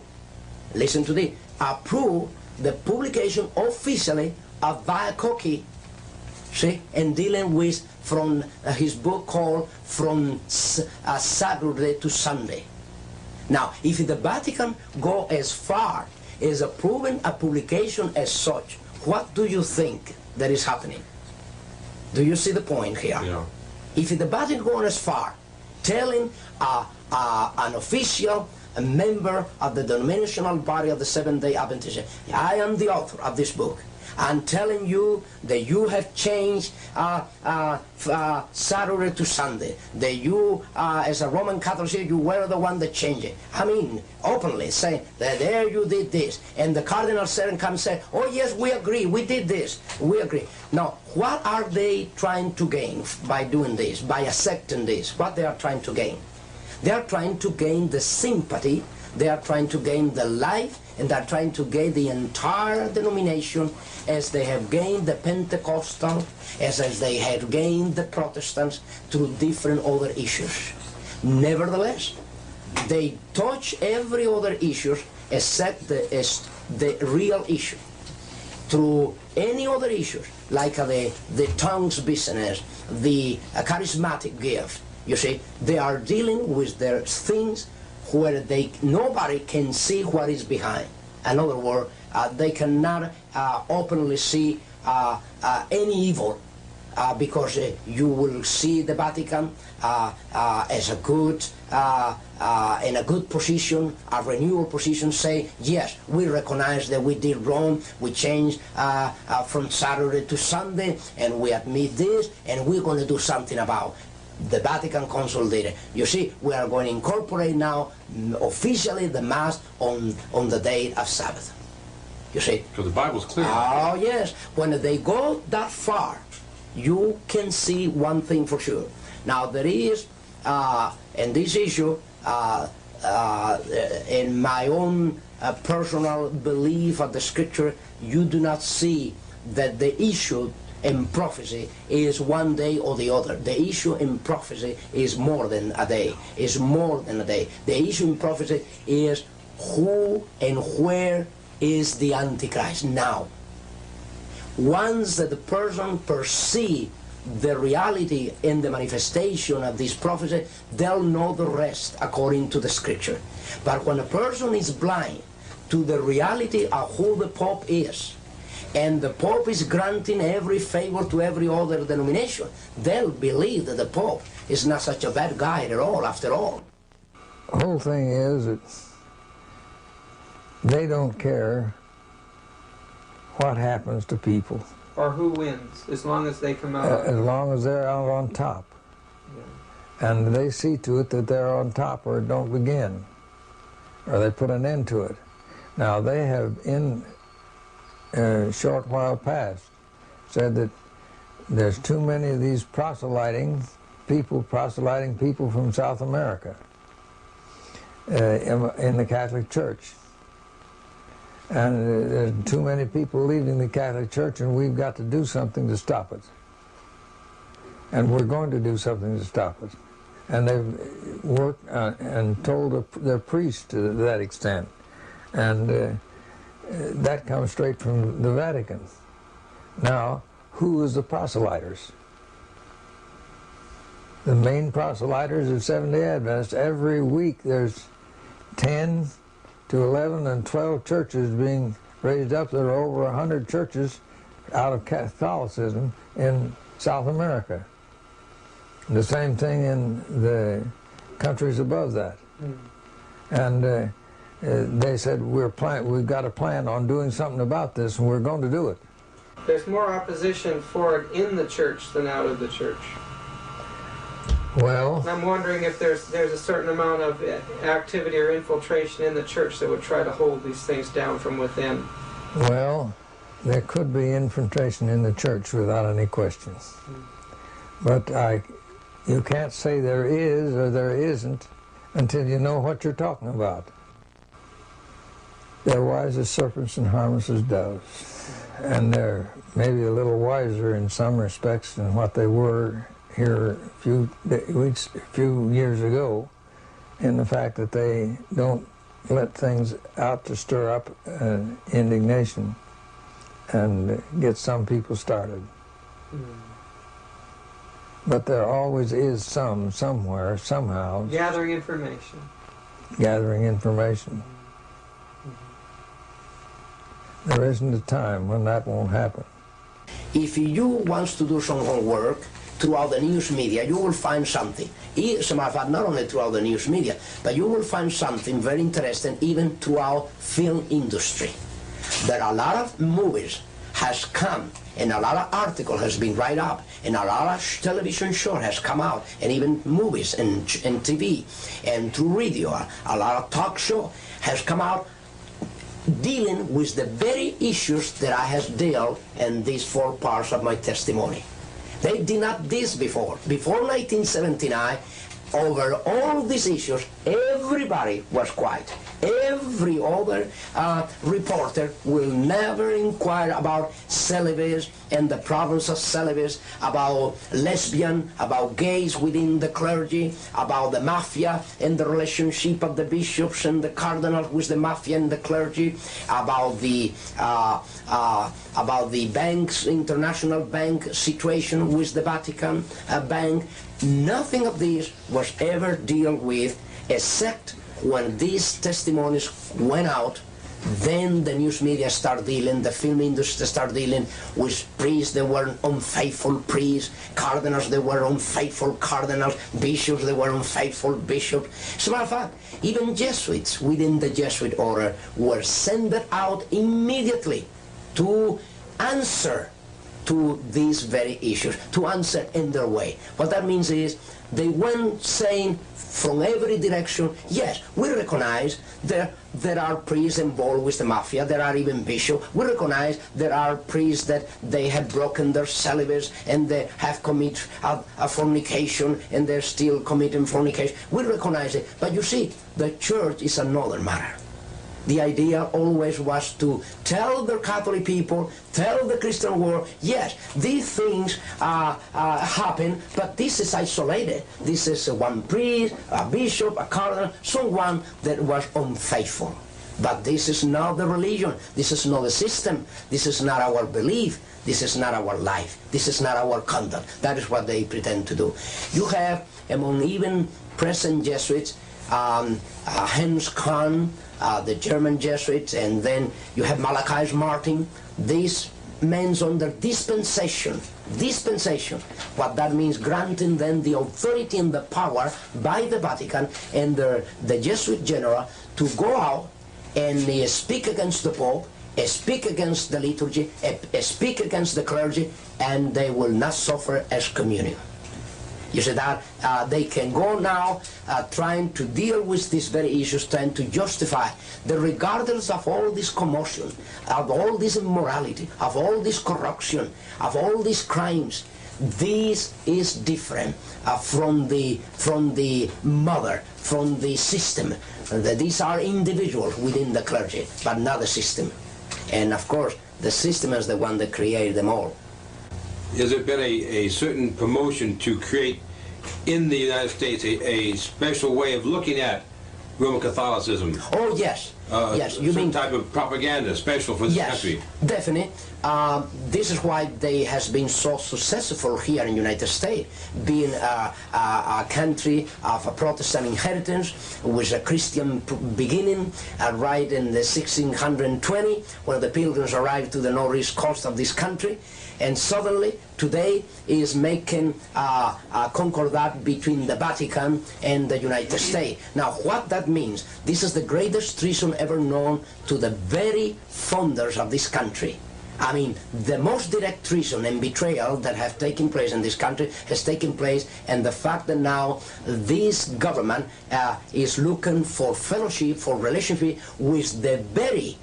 listen to this, approved the publication officially of Vaiakoki, see, and dealing with from his book called From Saturday to Sunday. Now, if the Vatican go as far as approving a publication as such, what do you think that is happening? Do you see the point here? Yeah. If the Vatican goes as far, telling an official, a member of the denominational body of the Seventh-day Adventists, I am the author of this book, I'm telling you that you have changed Saturday to Sunday, that you, as a Roman Catholic, you were the one that changed it. I mean, openly saying that there you did this, and the Cardinal said and come and say, oh yes, we agree, we did this, we agree. Now, what are they trying to gain by doing this, by accepting this? What they are trying to gain? They are trying to gain the sympathy, they are trying to gain the life, and they are trying to gain the entire denomination as they have gained the Pentecostal, as they have gained the Protestants through different other issues. Nevertheless, they touch every other issue except the real issue. Through any other issues, like the tongues business, the charismatic gift, you see, they are dealing with their things where nobody can see what is behind. In other words, they cannot openly see any evil because you will see the Vatican as a good, in a good position, a renewal position, say, yes, we recognize that we did wrong, we changed from Saturday to Sunday, and we admit this, and we're going to do something about it. The Vatican Council did it. You see, we are going to incorporate now officially the Mass on the day of Sabbath. You see? Because the Bible's clear. Oh, yes. When they go that far, you can see one thing for sure. Now, there is, in this issue, in my own personal belief of the Scripture, you do not see that the issue in prophecy is one day or the other. The issue in prophecy is more than a day. Is more than a day. The issue in prophecy is who and where is the Antichrist now. Once that the person perceives the reality and the manifestation of this prophecy, they'll know the rest according to the Scripture. But when a person is blind to the reality of who the Pope is, and the Pope is granting every favor to every other denomination, they'll believe that the Pope is not such a bad guy at all, after all. The whole thing is that they don't care what happens to people. Or who wins, as long as they come out. As long as they're out on top. Yeah. And they see to it that they're on top, or it don't begin, or they put an end to it. Now, they have in a short while past said that there's too many of these proselyting people proselyting people from South America in the Catholic Church. And there's too many people leaving the Catholic Church, and we've got to do something to stop it. And we're going to do something to stop it. And they've worked and told their priests to that extent. And that comes straight from the Vatican. Now, who is the proselyters? The main proselyters of Seventh-day Adventists. Every week there's 10 to 11 and 12 churches being raised up. There are over 100 churches out of Catholicism in South America. The same thing in the countries above that. And they said, we've got a plan on doing something about this, and we're going to do it. There's more opposition for it in the church than out of the church. Well, I'm wondering if there's a certain amount of activity or infiltration in the church that would try to hold these things down from within. Well, there could be infiltration in the church without any question. But you can't say there is or there isn't until you know what you're talking about. They're wise as serpents and harmless as doves. And they're maybe a little wiser in some respects than what they were here a few years ago, in the fact that they don't let things out to stir up indignation and get some people started. But there always is somewhere, somehow. Gathering information. Gathering information. There isn't a time when that won't happen. If you want to do some homework throughout the news media, you will find something. As a matter of fact, not only throughout the news media, but you will find something very interesting even throughout film industry. There are a lot of movies has come, and a lot of article has been written up, and a lot of television show has come out, and even movies and TV and through radio, a lot of talk show has come out dealing with the very issues that I have dealt in these 4 parts of my testimony. They did not this before. Before 1979, over all these issues, everybody was quiet. Every other reporter will never inquire about celibacy and the problems of celibacy, about lesbian, about gays within the clergy, about the mafia and the relationship of the bishops and the cardinals with the mafia and the clergy, about the banks, international bank situation with the Vatican bank. Nothing of this was ever dealt with, except when these testimonies went out. Then the news media started dealing, the film industry started dealing with priests that were unfaithful priests, cardinals that were unfaithful cardinals, bishops that were unfaithful bishops. As a matter of fact, even Jesuits within the Jesuit order were sent out immediately to answer to these very issues, to answer in their way. What that means is they went saying from every direction, yes, we recognize there are priests involved with the mafia, there are even bishops. We recognize there are priests that they have broken their celibacy and they have committed a fornication and they're still committing fornication. We recognize it. But you see, the church is another matter. The idea always was to tell the Catholic people, tell the Christian world, yes, these things happen, but this is isolated. This is one priest, a bishop, a cardinal, someone that was unfaithful. But this is not the religion. This is not the system. This is not our belief. This is not our life. This is not our conduct. That is what they pretend to do. You have, among even present Jesuits, Hans Kahn, the German Jesuits, and then you have Malachi Martin. These men under dispensation. Dispensation. What that means, granting them the authority and the power by the Vatican and the Jesuit general to go out and speak against the Pope, speak against the liturgy, speak against the clergy, and they will not suffer excommunion. You see that they can go now trying to deal with these very issues, trying to justify that regardless of all this commotion, of all this immorality, of all this corruption, of all these crimes, this is different from the mother, from the system. These are individuals within the clergy, but not the system. And of course, the system is the one that created them all. Has there been a certain promotion to create in the United States a special way of looking at Roman Catholicism? Oh, yes. Yes, you some mean type of propaganda special for this country? Yes, definitely. This is why they has been so successful here in the United States, being a country of a Protestant inheritance with a Christian beginning, right in the 1620, when the Pilgrims arrived to the northeast coast of this country, and suddenly today is making a concordat between the Vatican and the United States. Now, what that means, this is the greatest treason ever known to the very founders of this country. I mean, the most direct treason and betrayal that have taken place in this country has taken place, and the fact that now this government is looking for fellowship, for relationship with the very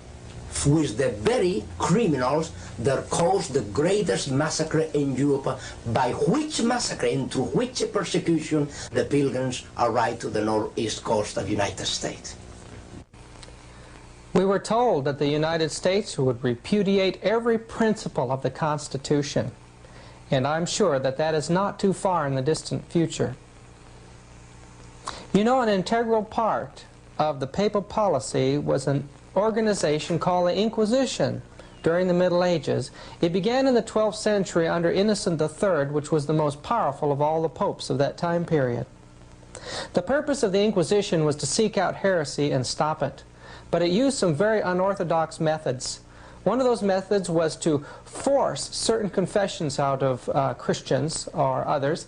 criminals that caused the greatest massacre in Europe, by which massacre and through which persecution the Pilgrims arrived to the northeast coast of the United States. We were told that the United States would repudiate every principle of the Constitution, and I'm sure that that is not too far in the distant future. You know, an integral part of the papal policy was an organization called the Inquisition during the Middle Ages. It began in the 12th century under Innocent III, which was the most powerful of all the popes of that time period. The purpose of the Inquisition was to seek out heresy and stop it, but it used some very unorthodox methods. One of those methods was to force certain confessions out of Christians or others,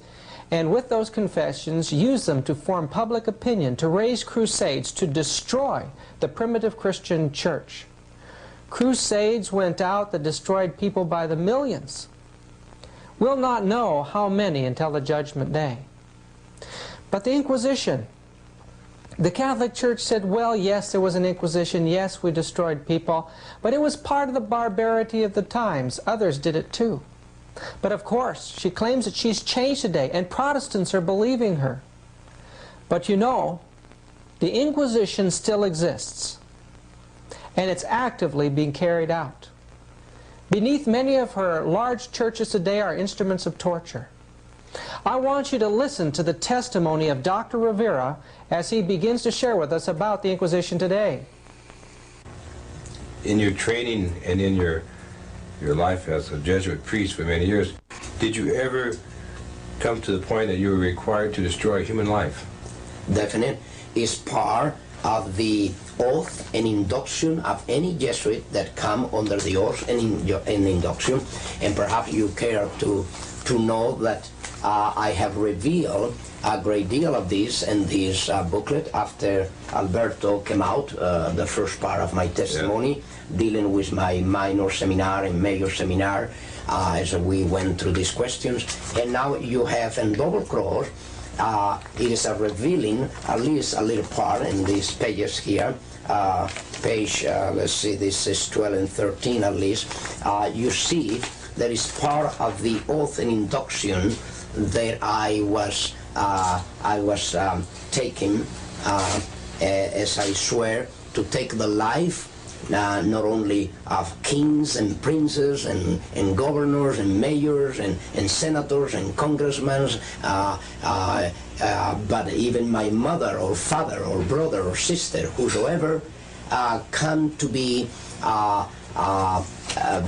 and with those confessions use them to form public opinion, to raise crusades, to destroy the primitive Christian church. Crusades went out that destroyed people by the millions. We'll not know how many until the Judgment Day. But the Inquisition, the Catholic Church said, well, yes, there was an Inquisition, yes, we destroyed people, but it was part of the barbarity of the times. Others did it too. But of course, she claims that she's changed today, and Protestants are believing her. But you know, the Inquisition still exists, and it's actively being carried out. Beneath many of her large churches today are instruments of torture. I want you to listen to the testimony of Dr. Rivera as he begins to share with us about the Inquisition today. In your training and in your life as a Jesuit priest for many years, did you ever come to the point that you were required to destroy human life? Definite is part of the oath and induction of any Jesuit that come under the oath and induction, and perhaps you care to know that I have revealed a great deal of this in this booklet after Alberto came out, the first part of my testimony, dealing with my minor seminar and major seminar as we went through these questions. And now you have in double cross, it is a revealing, at least a little part in these pages here, page, let's see, this is 12 and 13 at least, you see there is part of the oath and induction that I was taking as I swear to take the life not only of kings and princes and governors and mayors and senators and congressmen, but even my mother or father or brother or sister, whosoever come to be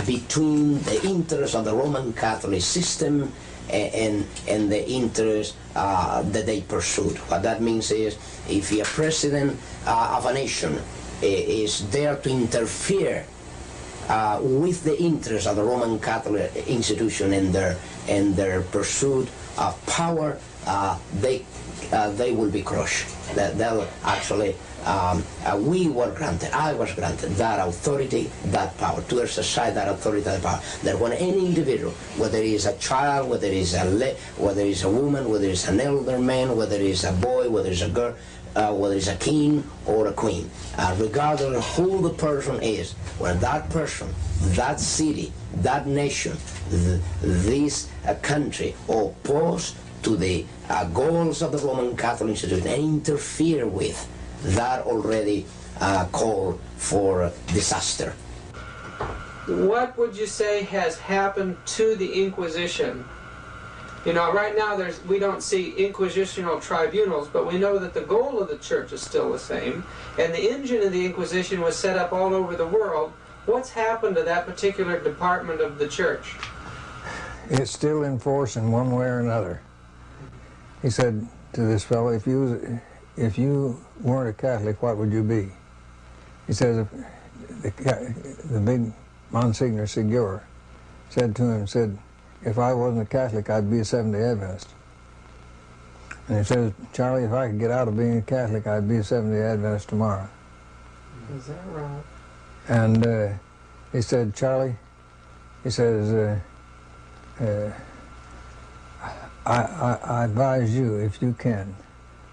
between the interests of the Roman Catholic system and the interests that they pursued. What that means is, if a president of a nation is there to interfere with the interests of the Roman Catholic institution and their pursuit of power, they will be crushed. They'll actually, we were granted, I was granted that authority, that power, to exercise that authority, that power. That when any individual, whether it is a child, whether it is a woman, whether it's an elder man, whether it is a boy, whether it's a girl, whether it's a king or a queen, regardless of who the person is, when that person, that city, that nation this country oppose to the goals of the Roman Catholic Institute and interfere with, that already call for disaster. What would you say has happened to the Inquisition? You know, right now we don't see inquisitional tribunals, but we know that the goal of the church is still the same, and the engine of the Inquisition was set up all over the world. What's happened to that particular department of the church? It's still in force in one way or another. He said to this fellow, if you weren't a Catholic, what would you be? He says, the big Monsignor Segura said to him, said, if I wasn't a Catholic, I'd be a Seventh-day Adventist. And he says, Charlie, if I could get out of being a Catholic, I'd be a Seventh-day Adventist tomorrow. Is that right? And he said, Charlie, he says, I advise you, if you can,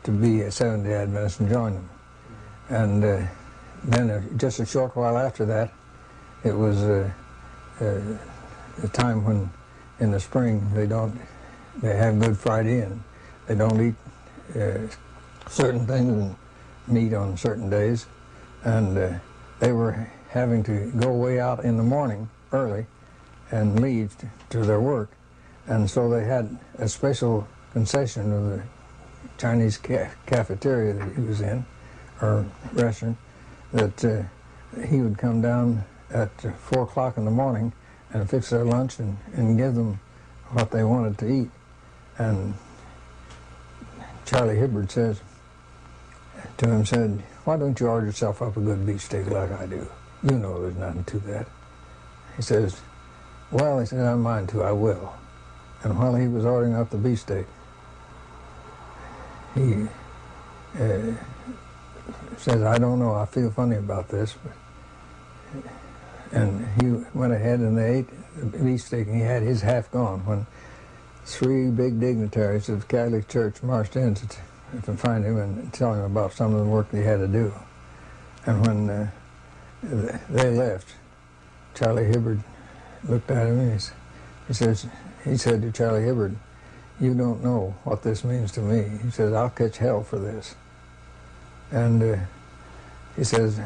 to be a Seventh-day Adventist and join them. And then just a short while after that, it was a time when in the spring they have Good Friday and they don't eat certain things and meat on certain days. And they were having to go way out in the morning early and leave to their work. And so they had a special concession of the Chinese cafeteria that he was in, or restaurant, that he would come down at 4 o'clock in the morning and fix their lunch and give them what they wanted to eat. And Charlie Hibbard says to him, said, why don't you order yourself up a good beefsteak like I do? You know there's nothing to that. He says, well, he said, I mind to, I will. And while he was ordering up the beefsteak, he says, I don't know, I feel funny about this. And he went ahead and they ate the beefsteak, and he had his half gone when 3 big dignitaries of the Catholic Church marched in to find him and tell him about some of the work that he had to do. And when they left, Charlie Hibbard looked at him and he said to Charlie Hibbard, you don't know what this means to me. He says, I'll catch hell for this. And he says,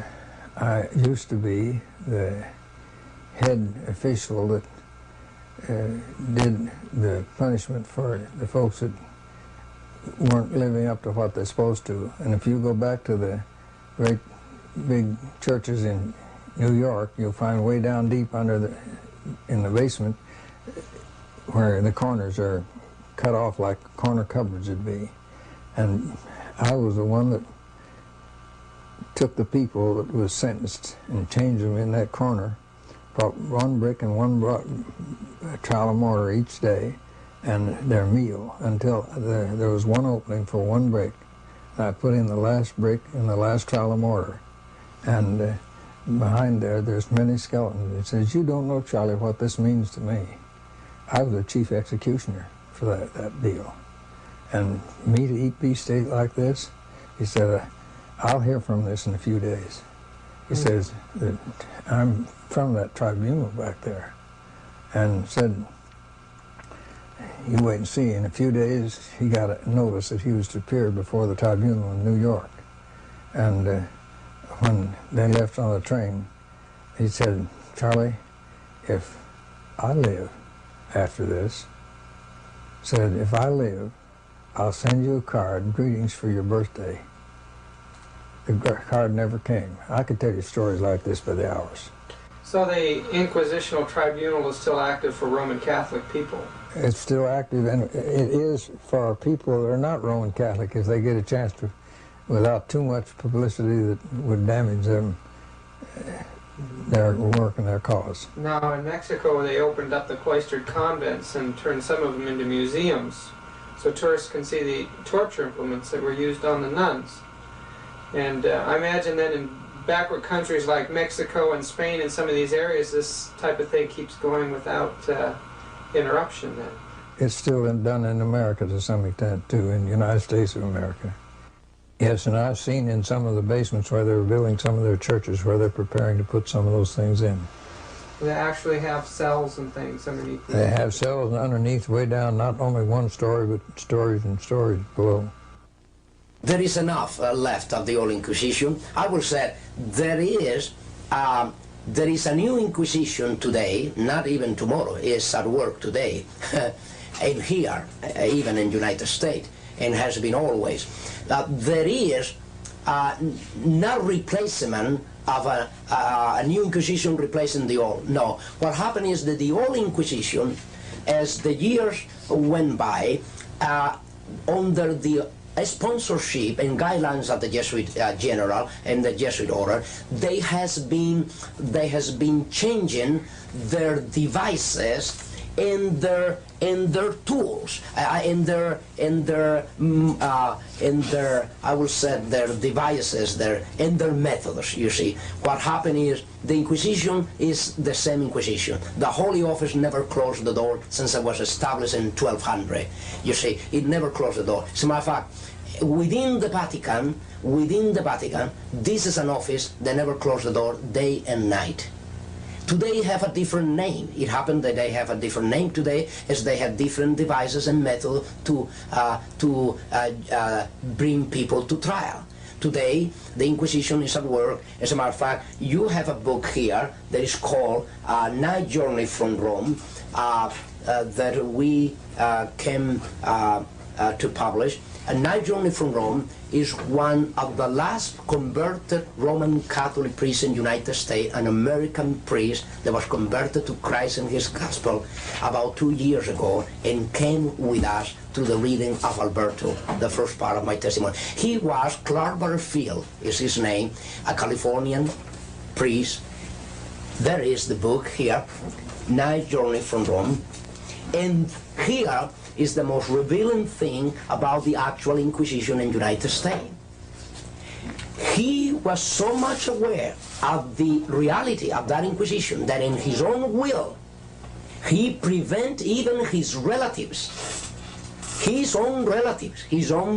I used to be the head official that did the punishment for the folks that weren't living up to what they're supposed to. And if you go back to the great big churches in New York, you'll find way down deep in the basement where the corners are cut off like corner cupboards would be. And I was the one that took the people that was sentenced and changed them in that corner, brought 1 brick and 1 trowel of mortar each day and their meal until there was 1 opening for 1 brick. And I put in the last brick and the last trowel of mortar. And behind there's many skeletons. It says, you don't know, Charlie, what this means to me. I was the chief executioner for that deal. And me to eat beefsteak like this, he said, I'll hear from this in a few days. He says that I'm from that tribunal back there. And said, you wait and see. In a few days, he got a notice that he was to appear before the tribunal in New York. And when they left on the train, he said, Charlie, if I live after this, said, if I live, I'll send you a card, greetings for your birthday. The card never came. I could tell you stories like this by the hours. So the Inquisitional Tribunal is still active for Roman Catholic people? It's still active, and it is for people that are not Roman Catholic if they get a chance to, without too much publicity that would damage them, their work and their cause. Now in Mexico they opened up the cloistered convents and turned some of them into museums so tourists can see the torture implements that were used on the nuns. And I imagine that in backward countries like Mexico and Spain and some of these areas, this type of thing keeps going without interruption then. It's still done in America to some extent too, in the United States of America. Yes, and I've seen in some of the basements where they're building some of their churches where they're preparing to put some of those things in. They actually have cells and things underneath. They have cells underneath, way down, not only one story, but stories and stories below. There is enough left of the old Inquisition. I will say there is a new Inquisition today, not even tomorrow, is at work today, and here, even in the United States, and has been always. There is not replacement of a new Inquisition replacing the old. No, what happened is that the old Inquisition, as the years went by, under the sponsorship and guidelines of the Jesuit general and the Jesuit order, they has been changing their devices and their tools, in their I will say their devices, and their methods. You see, what happened is the Inquisition is the same Inquisition. The Holy Office never closed the door since it was established in 1200. You see, it never closed the door. As a matter of fact, within the Vatican, this is an office that never closed the door day and night. Today have a different name. It happened that they have a different name today, as they have different devices and methods to bring people to trial. Today, the Inquisition is at work. As a matter of fact, you have a book here that is called Night Journey from Rome, that we came to publish. A Night Journey from Rome is one of the last converted Roman Catholic priests in the United States, an American priest that was converted to Christ and his gospel about 2 years ago, and came with us to the reading of Alberto, the first part of my testimony. He was Clark Butterfield, is his name, a Californian priest. There is the book here, Night Journey from Rome, and here is the most revealing thing about the actual Inquisition in the United States. He was so much aware of the reality of that Inquisition that in his own will, he prevented even his relatives, his own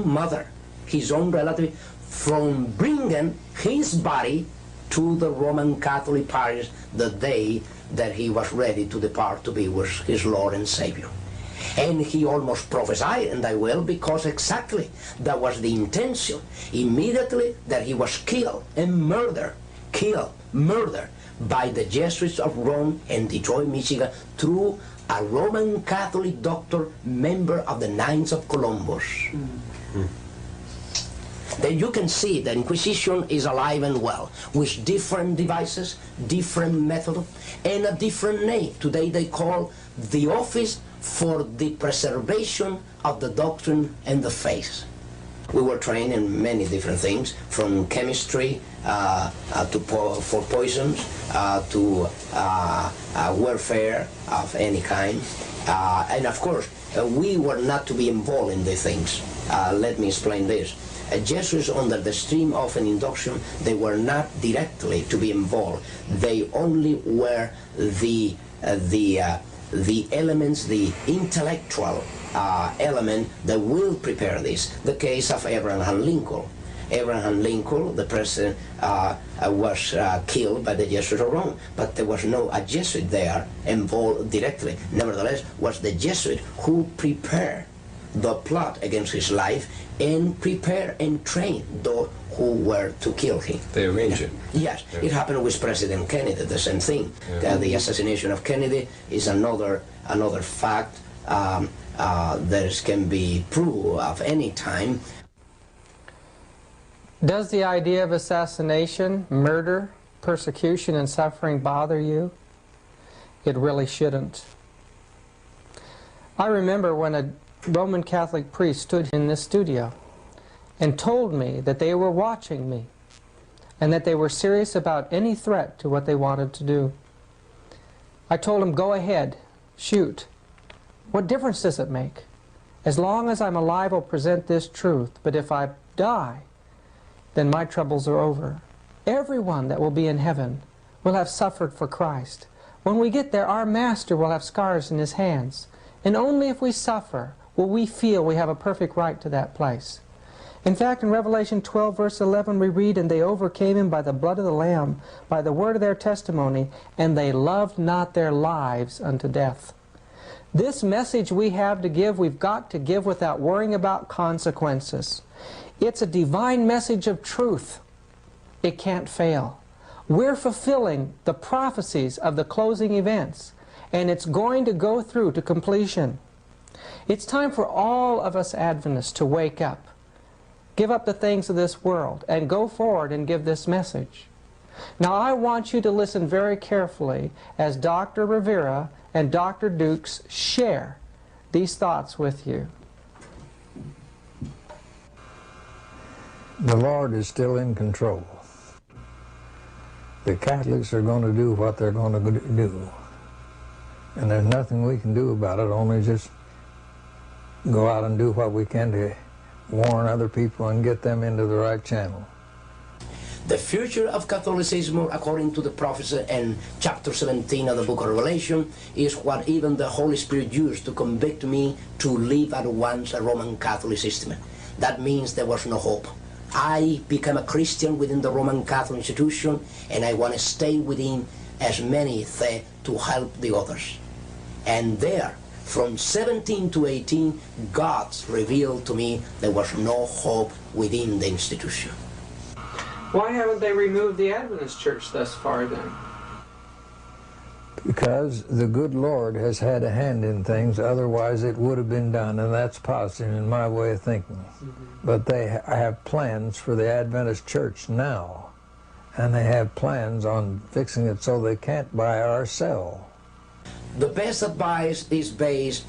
mother, his own relative, from bringing his body to the Roman Catholic parish the day that he was ready to depart to be with his Lord and Savior. And he almost prophesied, and I will, because exactly that was the intention. Immediately that he was killed and murdered by the Jesuits of Rome and Detroit, Michigan, through a Roman Catholic doctor, member of the Knights of Columbus. Then you can see the Inquisition is alive and well, with different devices, different methods, and a different name. Today they call the Office for the Preservation of the Doctrine and the Faith. We were trained in many different things, from chemistry for poisons to warfare of any kind. And of course, we were not to be involved in these things. Let me explain this. Jesuits, under the stream of an induction, they were not directly to be involved. They only were the elements, the intellectual element that will prepare this. The case of Abraham Lincoln. Abraham Lincoln, the president, was killed by the Jesuits of Rome, but there was no a Jesuit there involved directly. Nevertheless, was the Jesuit who prepared the plot against his life and prepare and train those who were to kill him. They arranged it. Yes, yeah. It happened with President Kennedy, the same thing. Yeah. The assassination of Kennedy is another fact that can be proved of any time. Does the idea of assassination, murder, persecution, and suffering bother you? It really shouldn't. I remember when a Roman Catholic priest stood in this studio and told me that they were watching me and that they were serious about any threat to what they wanted to do. I told him, go ahead, shoot. What difference does it make? As long as I'm alive, I'll present this truth, but if I die, then my troubles are over. Everyone that will be in heaven will have suffered for Christ. When we get there, our Master will have scars in his hands, and only if we suffer will we feel we have a perfect right to that place. In fact, in Revelation 12, verse 11, we read, "And they overcame him by the blood of the Lamb, by the word of their testimony, and they loved not their lives unto death." This message we have to give, we've got to give without worrying about consequences. It's a divine message of truth. It can't fail. We're fulfilling the prophecies of the closing events, and it's going to go through to completion. It's time for all of us Adventists to wake up, give up the things of this world, and go forward and give this message. Now I want you to listen very carefully as Dr. Rivera and Dr. Dukes share these thoughts with you. The Lord is still in control. The Catholics are going to do what they're going to do. And there's nothing we can do about it, only just go out and do what we can to warn other people and get them into the right channel. The future of Catholicism, according to the prophecy in chapter 17 of the book of Revelation, is what even the Holy Spirit used to convict me to leave at once a Roman Catholic system. That means there was no hope. I became a Christian within the Roman Catholic institution, and I want to stay within as many to help the others. And there, from 17 to 18, God revealed to me there was no hope within the institution. Why haven't they removed the Adventist church thus far then? Because the good Lord has had a hand in things, otherwise it would have been done, and that's positive in my way of thinking. But they have plans for the Adventist church now, and they have plans on fixing it so they can't buy or sell. The best advice is based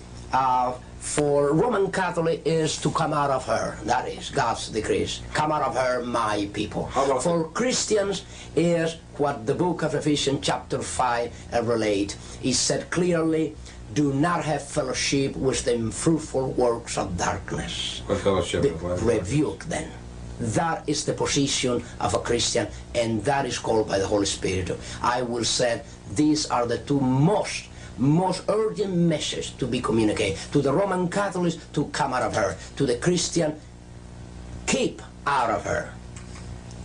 for Roman Catholic is to come out of her. That is God's decrees. Come out of her, my people. For Christians is what the book of Ephesians chapter 5 relate. It said clearly, do not have fellowship with the unfruitful works of darkness. What fellowship? Rebuke them. That is the position of a Christian, and that is called by the Holy Spirit. I will say these are the two most urgent messages to be communicated to the Roman Catholics, to come out of her, to the Christian, keep out of her,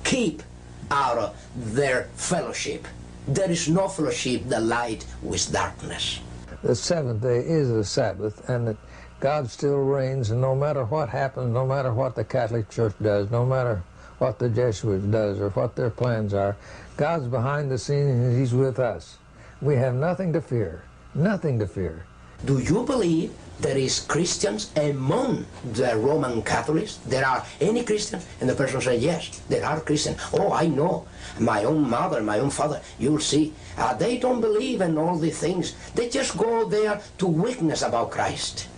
keep out of their fellowship. There is no fellowship that light with darkness. The seventh day is a Sabbath, and that God still reigns, and no matter what happens, no matter what the Catholic Church does, no matter what the Jesuits does or what their plans are, God's behind the scenes and He's with us. We have nothing to fear. Nothing to fear. Do you believe there is Christians among the Roman Catholics? There are any Christians? And the person said, yes, there are Christians. Oh, I know. My own mother, my own father, you'll see. They don't believe in all these things. They just go there to witness about Christ.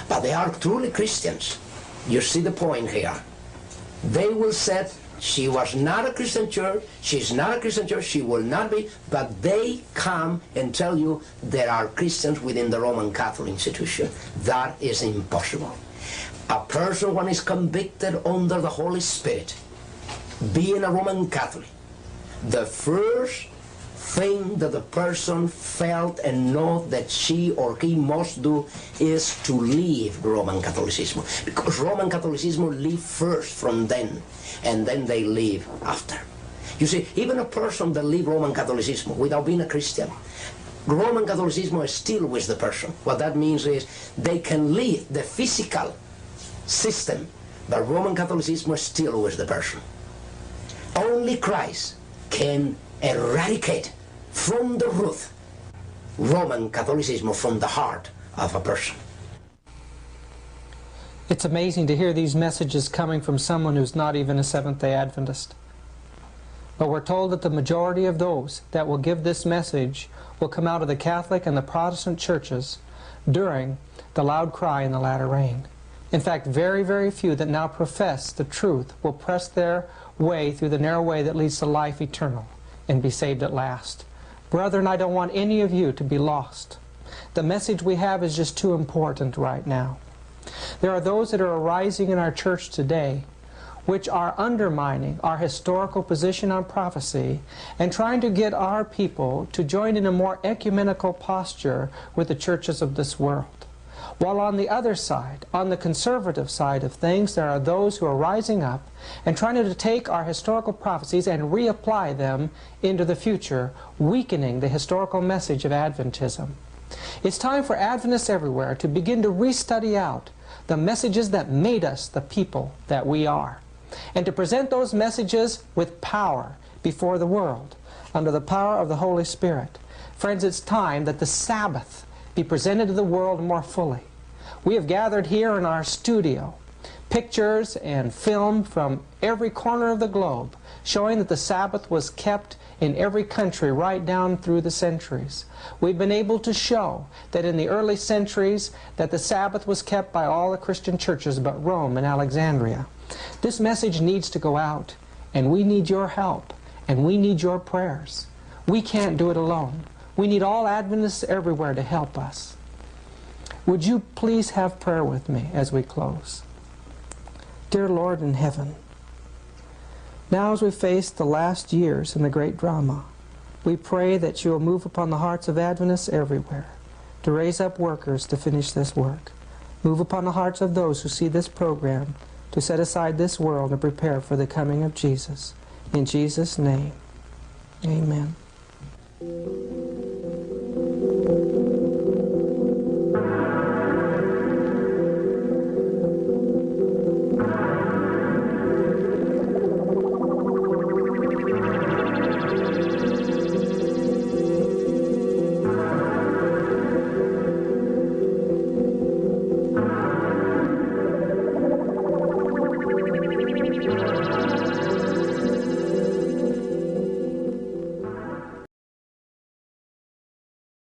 But they are truly Christians. You see the point here. They will say, she was not a Christian church, she's not a Christian church, she will not be, but they come and tell you there are Christians within the Roman Catholic institution. That is impossible. A person, when is convicted under the Holy Spirit, being a Roman Catholic, the first thing that the person felt and know that she or he must do is to leave Roman Catholicism. Because Roman Catholicism leave first from them, and then they leave after. You see, even a person that leave Roman Catholicism without being a Christian, Roman Catholicism is still with the person. What that means is they can leave the physical system, but Roman Catholicism is still with the person. Only Christ can eradicate from the root Roman Catholicism from the heart of a person. It's amazing to hear these messages coming from someone who's not even a Seventh-day Adventist. But we're told that the majority of those that will give this message will come out of the Catholic and the Protestant churches during the loud cry in the latter rain. In fact, very, very few that now profess the truth will press their way through the narrow way that leads to life eternal and be saved at last. Brethren, I don't want any of you to be lost. The message we have is just too important right now. There are those that are arising in our church today which are undermining our historical position on prophecy and trying to get our people to join in a more ecumenical posture with the churches of this world. While on the other side, on the conservative side of things, there are those who are rising up and trying to take our historical prophecies and reapply them into the future, weakening the historical message of Adventism. It's time for Adventists everywhere to begin to restudy out the messages that made us the people that we are, and to present those messages with power before the world, under the power of the Holy Spirit. Friends, it's time that the Sabbath be presented to the world more fully. We have gathered here in our studio pictures and film from every corner of the globe showing that the Sabbath was kept in every country right down through the centuries. We've been able to show that in the early centuries that the Sabbath was kept by all the Christian churches but Rome and Alexandria. This message needs to go out, and we need your help, and we need your prayers. We can't do it alone. We need all Adventists everywhere to help us. Would you please have prayer with me as we close? Dear Lord in heaven, now as we face the last years in the great drama, we pray that you will move upon the hearts of Adventists everywhere to raise up workers to finish this work. Move upon the hearts of those who see this program to set aside this world and prepare for the coming of Jesus. In Jesus' name, amen.